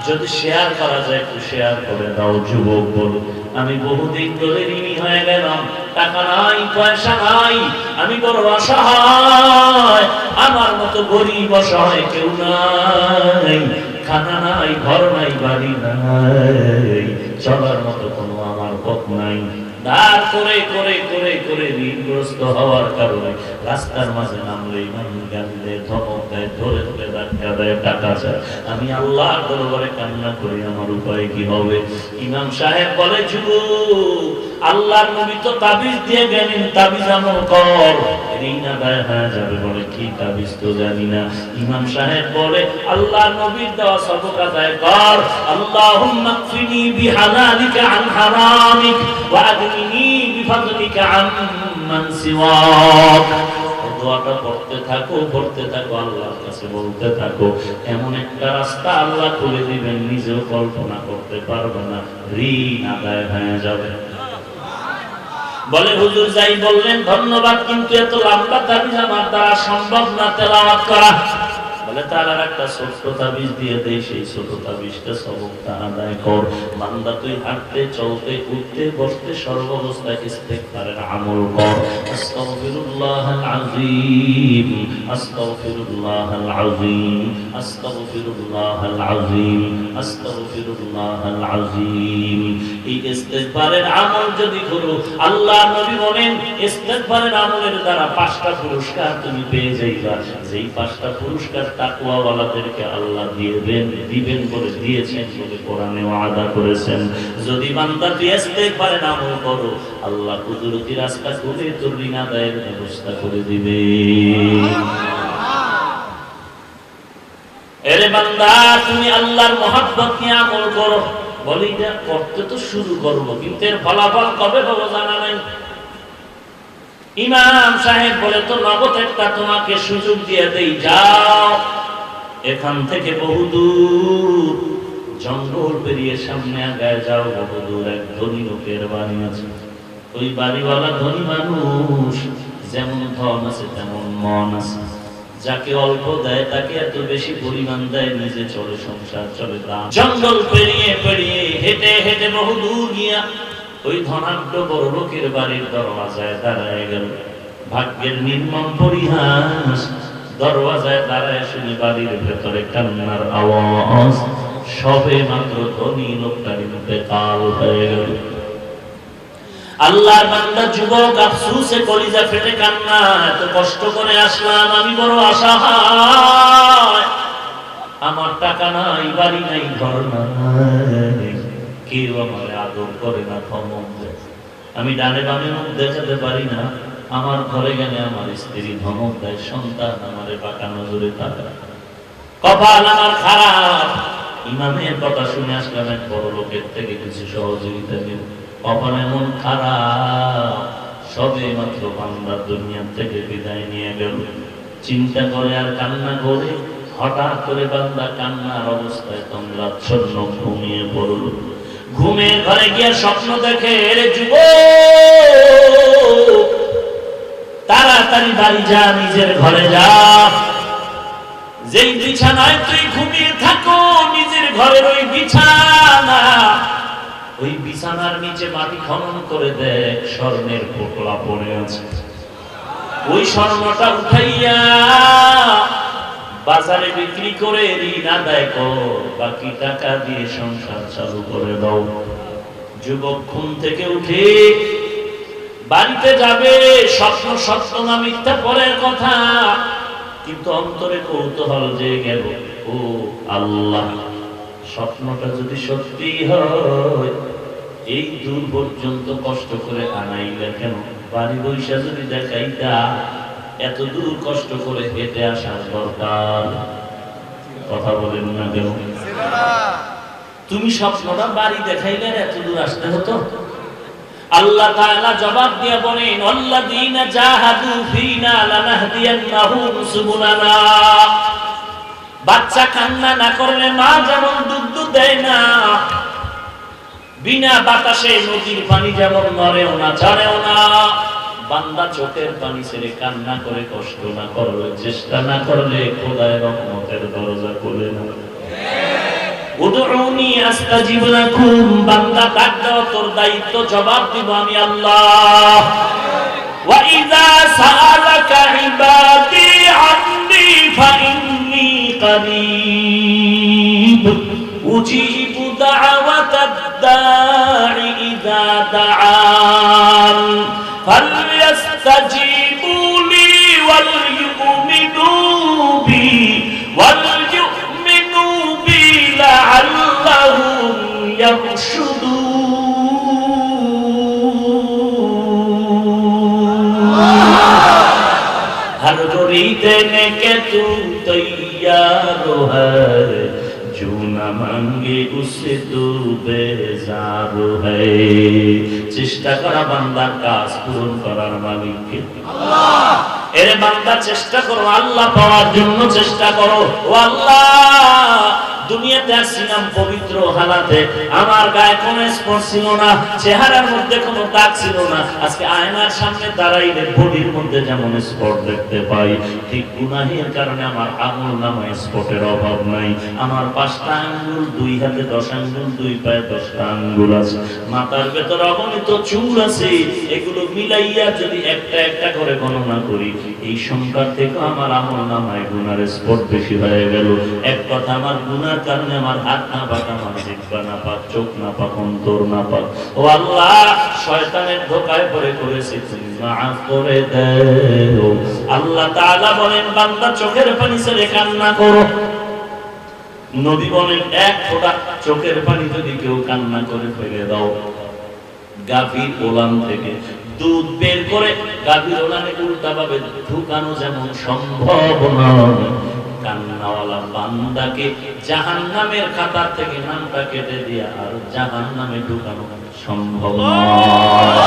যদি শেয়ার করা যায় একটু শেয়ার করে দাও। যুবক বল, আমি বহুদিন ধরে ঋণী হয়ে গেলাম, টাকা নাই পয়সা নাই, আমি বড় অসহায়, আমার মতো গরিব অসহায় কেউ নাই, খানা নাই, ঘর নাই, বাড়ি নাই, চলার মতো কোনো আমার পথ নাই। দাঁড় করে করে করে করে ঋণগ্রস্ত হওয়ার কারণে রাস্তার মাঝে নামলে ইমাম গান দেয়, ধমক দেয়, ধরে ধরে ধাক্কা দেয়, টাকা চায়। আমি আল্লাহর দরবারে কান্না করি, আমার উপায় কি হবে? ইমাম সাহেব বলে, যুবক আল্লাহর নবী তো তাবিজ দিয়ে গেলেন, তাবিজ আমল কর, ঋণ আদায় হয়ে যাবে। বলে কি তাবিজ তো জানি না। ইমাম সাহেব বলে, আল্লাহর নবীর দেওয়া সবক আদায় কর। আল্লাহুম্মা কফিনি বিহালালিকা আন হারামিক ওয়া আগনিনি বিফাদলিকা আম্মান সিওয়াক। দোয়াটা পড়তে থাকো, পড়তে থাকো, আল্লাহর কাছে বলতে থাকো, এমন একটা রাস্তা আল্লাহ খুলে দিবেন নিজেও কল্পনা করতে পারবে না, ঋণ আদায় হয়ে যাবে। বলে হুজুর যাই বললেন ধন্যবাদ, কিন্তু এত লম্বা তাবিজ আমার দ্বারা সম্ভব না তেলাওয়াত করা। বলে তার আর একটা ছোট্ট তাবিজ দিয়ে দেই, সেই ছোট তাবিজটা সবকটা আদায় কর। বান্দা তুই হাঁটতে চলতে উঠতে বসতে সর্বাবস্থায় ইস্তেগফারের আমল কর। আস্তাগফিরুল্লাহাল আযীম, আস্তাগফিরুল্লাহাল আযীম, আস্তাগফিরুল্লাহাল আযীম, আস্তাগফিরুল্লাহাল আযীম। এই ইস্তেগফারের আমল যদি করো, আল্লাহ নবী বলেন ইস্তেগফারের আমলের দ্বারা 5টা পুরস্কার তুমি পেয়ে যাইবা। যেই 5টা পুরস্কার তাকওয়াওয়ালাদেরকে আল্লাহ দিবেন বলে দিয়েছেন বলে কোরআনে ওয়াদা করেছেন। যদি বান্দা তুই ইস্তেগফারের আমল করো, আল্লাহ কুদরতি রাস্তা খুলে তোর ঋণ আদায়ের ব্যবস্থা করে দিবে। এরে বান্দা, তুমি আল্লাহর মহব্বত নিয়ে আমল করো। বলি এটা করতে তো শুরু করবো, কিন্তু এর ফলাফল কবে পাবো জানা নাই। ইমাম সাহেব বলে, তো নগদ একটা তোমাকে সুযোগ দিয়ে দেই, যাও এখান থেকে বহুদূর জঙ্গল পেরিয়ে সামনে আগায় যাও, বহুদূর এক ধনী লোকের বাড়ি আছে। ওই বাড়িওয়ালা ধনী মানুষ, যেমন ধন আছে তেমন মন আছে। যাকে অল্প দেয় তাকে এত বেশি পরিমাণ দেয়, নিজে চলে, সংসার চলে। জঙ্গল পেরিয়ে পেরিয়ে হেঁটে হেঁটে বহুদূর গিয়া ওই ধনাঢ্য বড় লোকের বাড়ির দরওয়াজায় দাঁড়ায় গেল। ভাগ্যের নির্মম পরিহাস, দরওয়াজায় দাঁড়ায় শুনি বাড়ির ভেতরে কান্নার আওয়াজ। সবে মাত্র ধনী লোকটার ইন্তেকাল হয়ে গেল। আল্লাহর বান্দা যুবক আফসোসে কলিজা ফেটে কান্না, এত কষ্ট করে আসলাম, আমি বড় অসহায়, আমার টাকা নাই, বাড়ি নাই, ঘর নাই, কেউ আমার আদর করে না, ধমক দেয়, আমি ডানে বামে মুখ দেখাতে পারি না, আমার ঘরে গেলে আমার স্ত্রী ধমক দেয়, সন্তান আমারে বাঁকা নজরে তাকায়, কপাল আমার খারাপ। ইমামের কথা শুনে আসলাম এক বড় লোকের থেকে কিছু সহযোগিতা নিয়ে। কপাল এমন খারাপ, সবে মাত্র বান্দা দুনিয়া থেকে বিদায় নিয়ে গেল। চিন্তা করে আর কান্না করে, হঠাৎ করে বান্দা কান্নার অবস্থায় তন্দ্রাচ্ছন্ন ঘুমিয়ে পড়ল। ঘুমের ঘরে গিয়ে স্বপ্ন দেখে, রে যুবক তাড়াতাড়ি বাড়ি যা, নিজের ঘরে যা, যেই বিছানায় তুই ঘুমিয়ে থাকো নিজের ঘরের ওই বিছানা, ওই বিছানার নিচে মাটি খনন করে দেখ, স্বর্ণের পোটলা পড়ে আছে। ওই স্বর্ণটা উঠাইয়া বাজারে বিক্রি করে ঋণ আদায় কর, বাকি টাকা দিয়ে সংসার চালু করে দাও। যুবক ঘুম থেকে উঠে বাড়িতে যাবে, স্বপ্ন সত্য না মিথ্যা পরের কথা, কিন্তু অন্তরে কৌতূহল যে গেল, ও আল্লাহ, স্বপ্নটা যদি সত্যি হয় এই দূর পর্যন্ত কষ্ট করে আনাইলে কেন? বাড়ি বৈশা যদি দেখাইতা এত দূর কষ্ট করে হেঁটে আসার দরকার? কথা বলেন না কেন? তুমি স্বপ্নটা বাড়ি দেখাইলে এত দূর আসতে হতো? আল্লাহ তাআলা জবাব দিয়ে বলেন, আল্লাযীনা জাহাদু ফীনা লানাহদিয়ান্নাহুম সুবুলানা। বাচ্চা কান্না না করলে মা যেমন দুধ দেয় না, বিনা বাতাসে নদীর পানি যেমন নড়েও না ছাড়েও না, বান্দা চোখের পানি ছেড়ে কান্না করে কষ্ট না করলে, চেষ্টা না করলে খোদার রহমতের দরজা খুলে না। উদউনি আস্তাজিব লাকুম, বান্দা ডাক দাও, তোর দায়িত্ব, জবাব দিব আমি আল্লাহ। ওয়া ইযা সাআলাকা ইবাদি আন্নী ফাইন্নী করিব উজিবু দাওয়াতাদ দাঈ ইযা দাআন ফালইস্তাজিবু লি ওয়াল ইউমিনু বি لعلهم يرشدون हर गोरी देने के तू तैयार है जो न मांगे उसे तू बेजार है। চেষ্টা করা বান্দার কাজ পূরণ করার মালিক কে? আল্লাহ। এর বান্দা চেষ্টা করো, আল্লাহ পাওয়ার জন্য চেষ্টা করো। ও আল্লাহ, দুনিয়াতে আসছিলাম পবিত্র হালাতে, আমার গায়ে কোনো স্পর্শ ছিল না, চেহারার মধ্যে কোনো দাগ ছিল না। আজকে আয়নার সামনে দাঁড়াইলে বডির মধ্যে যেমন স্পট দেখতে পাই, ঠিক গুনাহের কারণে আমার আমলনামায় স্পটের অভাব নাই। আমার 5টা আঙ্গুল, 2 হাতে 10 আঙ্গুল, 2 পায়ে 10টা আঙ্গুল আছে, মাথার ভেতর অগণিত চুল আছে। এগুলো মিলাইয়া যদি একটা একটা করে গণনা করি, এই সংখ্যা থেকে আমার আমলনামায় গুনার স্পট বেশি হয়ে গেল। এক কথা, আমার গুনার কারণে আমার হাত না পাক, আমার জিহ্বা না পাক, চোখ না পাক, অন্তর না পাক। ও আল্লাহ, শয়তানের ধোঁকায় পড়ে করেছি, তুমি মাফ করে দাও। আল্লাহ তাআলা বলেন, বান্দা চোখের পানি ছেড়ে কান্না করো। নবী বলেন, এক ফোঁটা চোখের পানি যদি কেউ কান্না করে ফেলে দাও, গাভীর ওলান থেকে দুধ বের করে গাভীর ওলানে উল্টা ভাবে ঢুকানো যেমন সম্ভব নয়, কান্নাওয়ালা বান্দাকে জাহান্নামের খাতার থেকে নামটা কেটে দিয়া আর জাহান্নামে ঢুকানো সম্ভব নয়।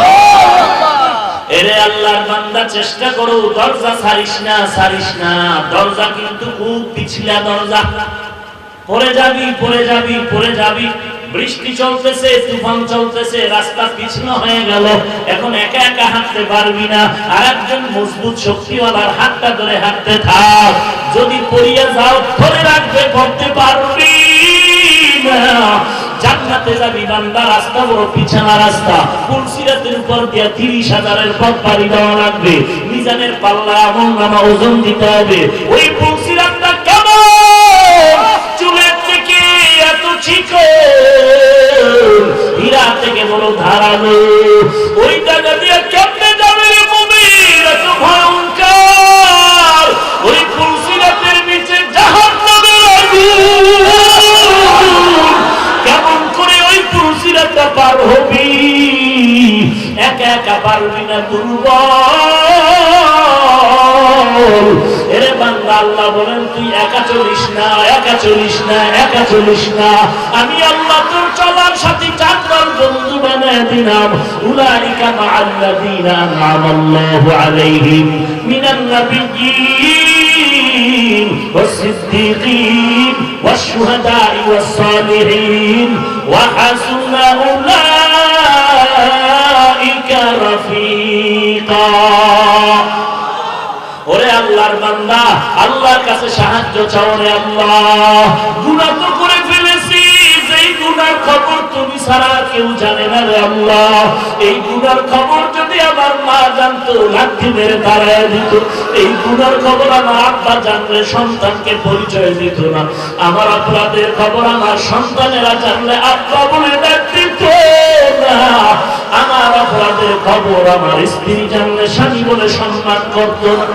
এরে আল্লাহর বান্দা, চেষ্টা করো, দরজা ছাড়িস না, ছাড়িস না। দরজা কিন্তু খুব পিছলা দরজা, পড়ে যাবি, পড়ে যাবি, পড়ে যাবি। বৃষ্টি চলতেছে, তুফান চলতেছে, রাস্তা পিছলা হয়ে গেল, এখন একা একা হাঁটতে পারবি না, আর একজন মজবুত শক্তিওয়ালার হাতটা ধরে হাঁটতে থাক। যদি পড়িয়া যাও, ধরে রাখবে, পড়তে পারবি না। জান্নাতে যাবি বান্দা, রাস্তা বড় পিছলা রাস্তা, পুলসিরাতের উপর দিয়া 30,000-এর পথ পাড়ি দেওয়া লাগবে। মিজানের পাল্লায় আমলনামা ওজন দিতে হবে। ওই পুলসিরাতটা কেমন? চুলের থেকে এত চিকন, হীরা থেকে বড় ধারালো। ওই জায়গা দিয়ে কেমনে যাবে রে মুমিন? এত ভয়ঙ্কর। ওই পুলসিরাতের নিচে জাহান্নামের আগুন। কেমন করে ওই পুলসিরাতটা পার হবি? একা একা পারবি না, দুর্বল। এরে বান্দা, আল্লাহ বলেন, তুই একা চলিস না, একা চলিস না, একা চলিস না। আমি আল্লাহ তোর চলার সাথী 4 দল বন্ধু বানায় দিলাম। উলাইকা মা'আল্লাযীনা আন'আমাল্লাহু আলাইহিম মিনান নাবিয়্যিন ওয়াস-সিদ্দীকীন ওয়াশ-শুহাদা'i ওয়াস-সালিহিন ওয়া হাসুনা উলাইকা রাফীকা। ওরে আল্লাহর বান্দা, আল্লাহর কাছে সাহায্য চাও রে আল্লাহ। গুনাহ তো করে ফেলেছি, যেই গুনার খবর তুমি ছাড়া কেউ জানে না রে আল্লাহ। এই গুনার খবর যদি আমার মা জানতো, লাঠি মেরে তাড়ায় দিত। এই গুনার খবর আমার আব্বা জানলে সন্তানকে পরিচয় দিত না। আমার অপরাধের খবর আমার সন্তানেরা জানলে আব্বা বলে ডাক দিত না। আমার অপরাধের খবর আমার স্ত্রী জানলে স্বামী বলে সম্মান করত না।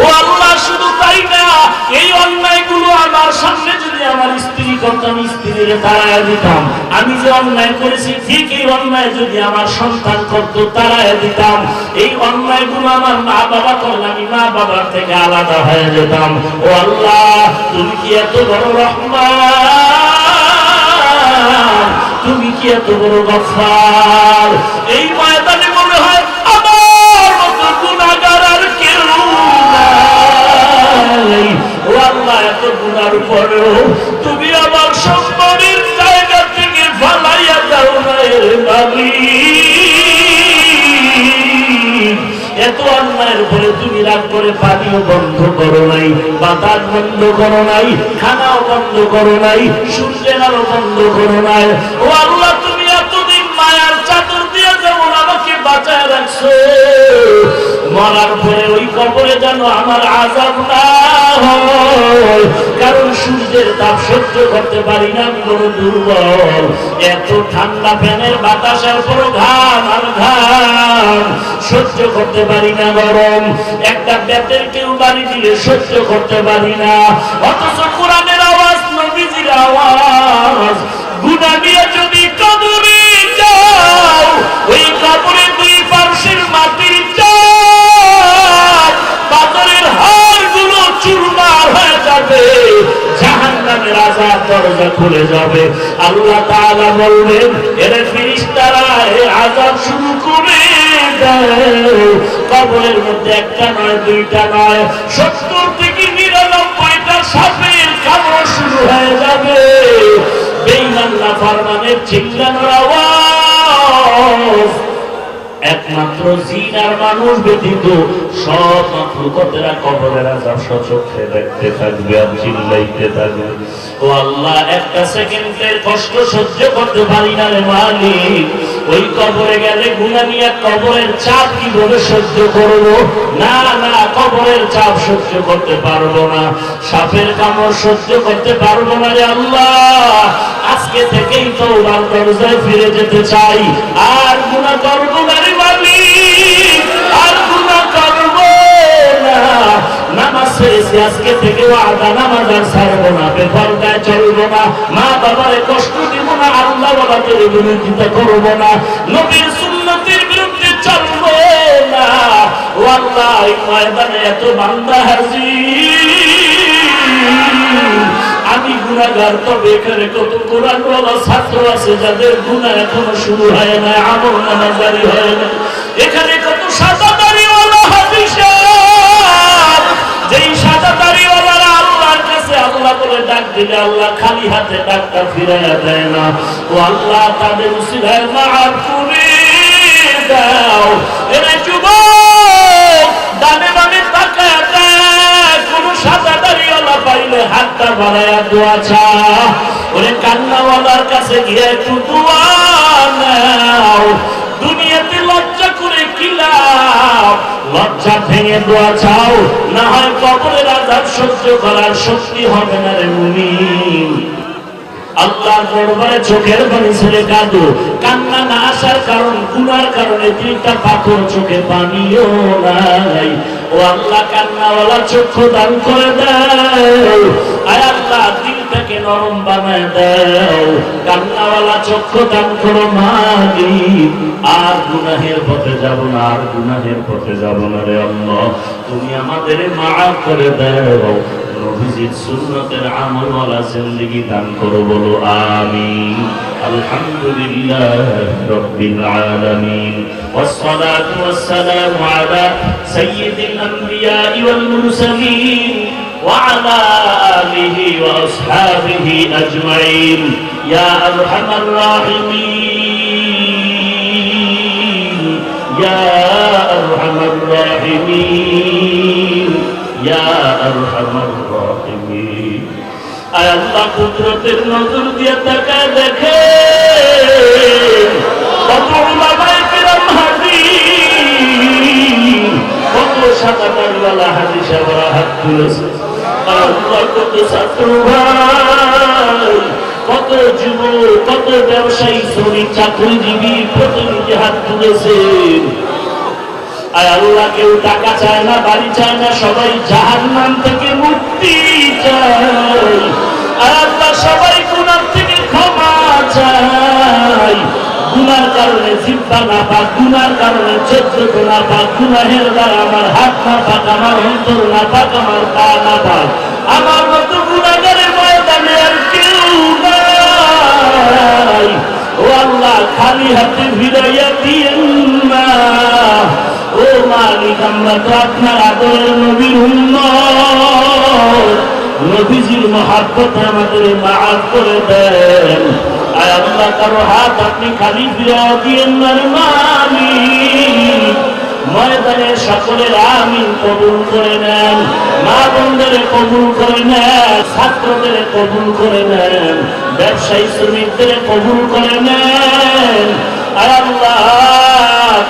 ও আল্লাহ, শুধু তাই না, এই অন্যায়গুলো আমার সামনে যদি আমার স্ত্রী করতাম, স্ত্রীর তাড়ায় দিতাম। আমি যে অন্যায় করেছি ঠিক এই অন্যায় যদি আমার সন্তান করতো, তাড়ায় দিতাম। এই অন্যায়গুলো আমার মা বাবা করলে আমি মা বাবার থেকে আলাদা হয়ে যেতাম। ও আল্লাহ, তুমি কি এত বড় রহমান, তুমি কি এত বড় গফফার। এই ময়দানে মনে হয় আমার মতো গুনাহগার আর কেউ নাই। ও আল্লাহ, এত গুনার পরেও তুমি আমার সম্মানের জায়গা থেকে ফালাইয়া দাও না এর মালিক। এত অন্যায়ের পরে তুমি রাগ করে পানিও বন্ধ করো নাই, বাতাস বন্ধ করো নাই, খানাও বন্ধ করো নাই, সূর্যের আলো বন্ধ করো নাই। ও আল্লাহ, তুমি এতদিন মায়ার চাদর দিয়ে যেমন আমাকে বাঁচায় রাখছো, মরার পরে ওই কবরে যেন আমার আযাব না হয়। কারণ সূর্যের তাপ সহ্য করতে পারি না, আমি বড় দুর্বল। এত ঠান্ডা ফ্যানের বাতাসের পরও ঘাম আর ঘাম সহ্য করতে পারি না, গরম। একটা বেতের কেউ বাড়ি দিলে সহ্য করতে পারি না। অথচ কোরআনের আওয়াজ, নবীজির আওয়াজ, গুনাহ নিয়ে যদি কবরে যাও, ওই কবরে দুই পার্শ্বের মাটির চাপ, পাথরের হাড়গুলো চুরমার হয়ে যাবে, জাহান্নামের আযাব দরজা খুলে যাবে। আল্লাহ তাআলা বলবেন, এর ফেরেশতারা এই আযাব শুরু করে দাও। কবরের মধ্যে একটা নয়, দুইটা নয়, 70 থেকে 99টা সাপের কামড় শুরু হয়ে যাবে। বেঈমান নাফরমানের চিল্লানোর আওয়াজ একমাত্র জিন আর মানুষ ব্যতীত সব মাখলুকাতেরা কবরের আযাব সচক্ষে দেখতে থাকবে আর চিল্লাইতে থাকবে। ও আল্লাহ, একটা সেকেন্ডের কষ্ট সহ্য করতে পারি না রে মালিক। ওই কবরে গেলে গুনাহ নিয়ে কবরের চাপ কিভাবে সহ্য করব? না না, কবরের চাপ সহ্য করতে পারবো না, সাপের কামড় সহ্য করতে পারবো না রে আল্লাহ। আজকে থেকেই তওবার দরজায় ফিরে যেতে চাই, আর গুনাহ করব না রে মালিক, আর গুনাহ করব না। নামাজ ছেড়েছি, আজকে থেকে ওয়াদা, নামাজ আর ছাড়বো না, বেপরদায় চলবো না, মা বাবারে কষ্ট দিব না, আল্লাহ ওয়ালাদের বিরোধিতা করব না, নবীর সুন্নতের বিরুদ্ধে চলবো না। ও আল্লাহ, এই ময়দানে এত বান্দা হাজির, আমি গুনাহগার। তবে এখানে কত কোরআনওয়ালা ছাত্র আছে যাদের গুনাহ এখনো শুরু হয় না, আমল নামা জারি হয় না। এখানে কত সাদা দাড়িওয়ালা হাজী সাহেব, যেই সাদা দাড়িওয়ালারা আল্লাহর কাছে আল্লাহ বলে ডাক দিলে আল্লাহ খালি হাতে ডাকটা ফিরাইয়া দেয় না। ও আল্লাহ, তাদের উসিলায় মাফ করে দাও। এরে যুবক, ডানে বামে তাকায়া দেখ, কোন সাদা দাড়িওয়ালা পাইলে হাতটা বাড়ায়া দোয়া চা। ওরে কান্নাওয়ালার কাছে গিয়ে একটু দোয়া নাও। দুনিয়াতে লজ্জা করে কি লাভ? লজ্জা ভেঙে দোয়া চাও, না হয় কবরের আযাব সহ্য করার শক্তি হবে না রে মুমিন। আল্লাহর দরবারে চোখের পানি ছেড়ে কাঁদো। কান্না না আসার কারণ, গুনার কারণে দুইটা পাথর, চোখে পানিও নাই। ও আল্লাহ, কান্নাওয়ালা চক্ষু দান করে দাও। আয় আল্লাহ, দিলটাকে নরম বানায় দাও। কান্নাওয়ালা চক্ষু দান করো মালিক। আর গুনাহের পথে যাব না, আর গুনাহের পথে যাব না রে আল্লাহ। তুমি আমাদের মাফ করে দাও। নবীজির সুন্নতের আমলওয়ালা জিন্দেগি দান করো, বলো আমিন। আলহামদুলিল্লাহ রাব্বিল আলামিন, ওয়াসসালাতু ওয়াসসালামু আলা সাইয়্যিদিল আমবিয়া ওয়াল মুরসালিন ওয়া আলা আলিহি ওয়া আসহাবিহি আজমাইন। ইয়া আরহামার রাহিমিন, ইয়া আরহামার রাহিমিন, ইয়া আরহামার রাহিমিন। আয় আল্লাহ, কুদরতের নজর দিয়ে তাকায় দেখে কত উলামায়ে কিরাম হাজির, কত সাদা দাড়িওয়ালা হাজী সাহেবরা হাত তুলেছে। আল্লাহ, কত ছাত্র ভাই, কত যুবক, কত ব্যবসায়ী, শ্রমিক, চাকরিজীবী প্রতিনিধি হাত তুলেছেন। আয় আল্লাহ, কেউ টাকা চায় না, বাড়ি চায় না, সবাই জাহান্নাম থেকে মুক্তি চায়। আয় আল্লাহ, সবাই গুনাহ থেকে ক্ষমা চায়। গুনার কারণে জিহ্বা না পাক, গুনার কারণে চোখ না পাক, গুনাহের দ্বারা আমার হাত না পাক, আমার অন্তর না পাক, আমার পা না পাক, আমার মতো গুনাহগারের ময়দানে আর কেউ নাই। ও আল্লাহ, খালি হাতে ফিরাইয়া দিয়েন না। ও মালিক, আমরা তো আপনার আদরের নবীর উম্মত, নবীজির মহব্বতে আমাদের মাফ করে দেন। আয় আল্লাহ, কারো হাত আপনি খালি ফিরাইয়া দিয়েন না মালিক। ময়দানে সকলের আমিন কবুল করে নেন, মা বোনদের কবুল করে নেন, ছাত্রদের কবুল করে নেন, ব্যবসায়ী শ্রমিকদের কবুল করে নেন। আয় আল্লাহ,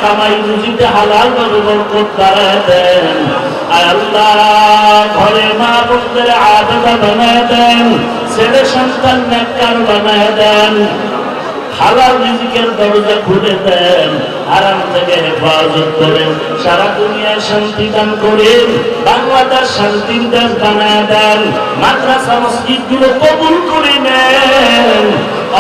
কামাই রুজিতে হালাল ভাবে বরকত বাড়ায় দেন। আয় আল্লাহ, ঘরে মা বোনদের আবেদা বানায় দেন, ছেলে সন্তান নেককার বানায় দেন, হালাল রিজিকের দরজা খুলে দেন, হারাম থেকে হেফাজত করেন, সারা দুনিয়ায় শান্তি দান করেন, বাংলাদেশ শান্তির দেশ বানায় দেন, মাদ্রাসা মসজিদগুলো কবুল করে নেন,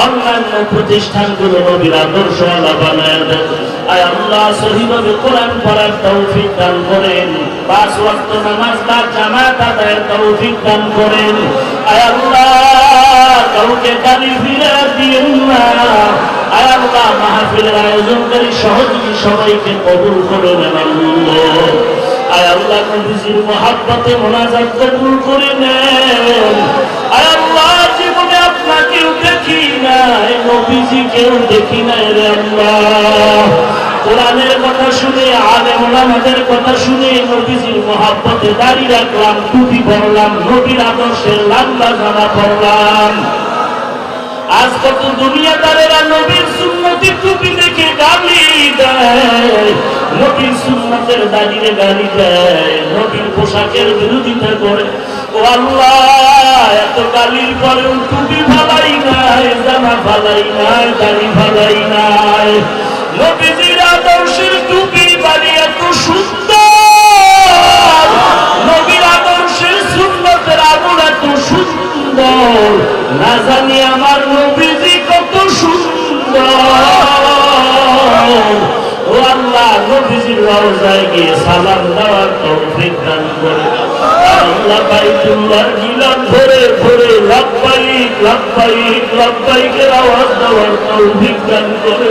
অন্যান্য প্রতিষ্ঠানগুলো নবীর আদর্শওয়ালা বানায় দেন। আয় আল্লাহ, সহিভাবে কোরআন পড়ার তৌফিক দান করেন, 5 ওয়াক্ত নামাজ বা জামাত আদায়ের তৌফিক দান করেন। আয় আল্লাহ, কাউকে গালি ফিরে দিন না। আয় আল্লাহ, মাহফিলের আয়োজনকারী সহযোগী সবাইকে কবুল করে নেন আল্লাহ। আয় আল্লাহ, নবীজির মহব্বতে মোনাজাত কবুল করে নেন। আয় আল্লাহ, জীবনে আপনাকেও দেখি নাই, নবীজিকেও দেখি নাই রে আল্লাহ। কোরআনের কথা শুনে, আলেম ওলামাদের কথা শুনে নবীজির মহব্বতে দাঁড়িয়ে রাখলাম, টুপি পরলাম, নবীর আদর্শের লম্বা জামা পরলাম। আজ কত দুনিয়াদারেরা নবীর সুন্নতি টুপি দেখে গালি দেয়, নবীর সুন্নতের দাঁড়িয়ে গালি দেয়, নবীর পোশাকের বিরোধিতা করে। ও আল্লাহ, এত গালির পরেও টুপি ফালাই নাই, জামা ফালাই নাই, দাড়ি ফালাই নাই। নবীজির আদর্শের টুপি বাড়ি এত সুন্দর, নবীর আদর্শের সুন্নতের আমল এত সুন্দর, না জানি আমার নবীজি কত সুন্দর। ও আল্লাহ, নবীজির রওজায় গিয়ে সালাম দেওয়ার তৌফিক দান করে। আল্লাহ, বাইতুল্লাহর গিলাফ ধরে ধরে লব্বাইক লব্বাইক লব্বাইকের আওয়াজ দেওয়ার তৌফিক দান করে।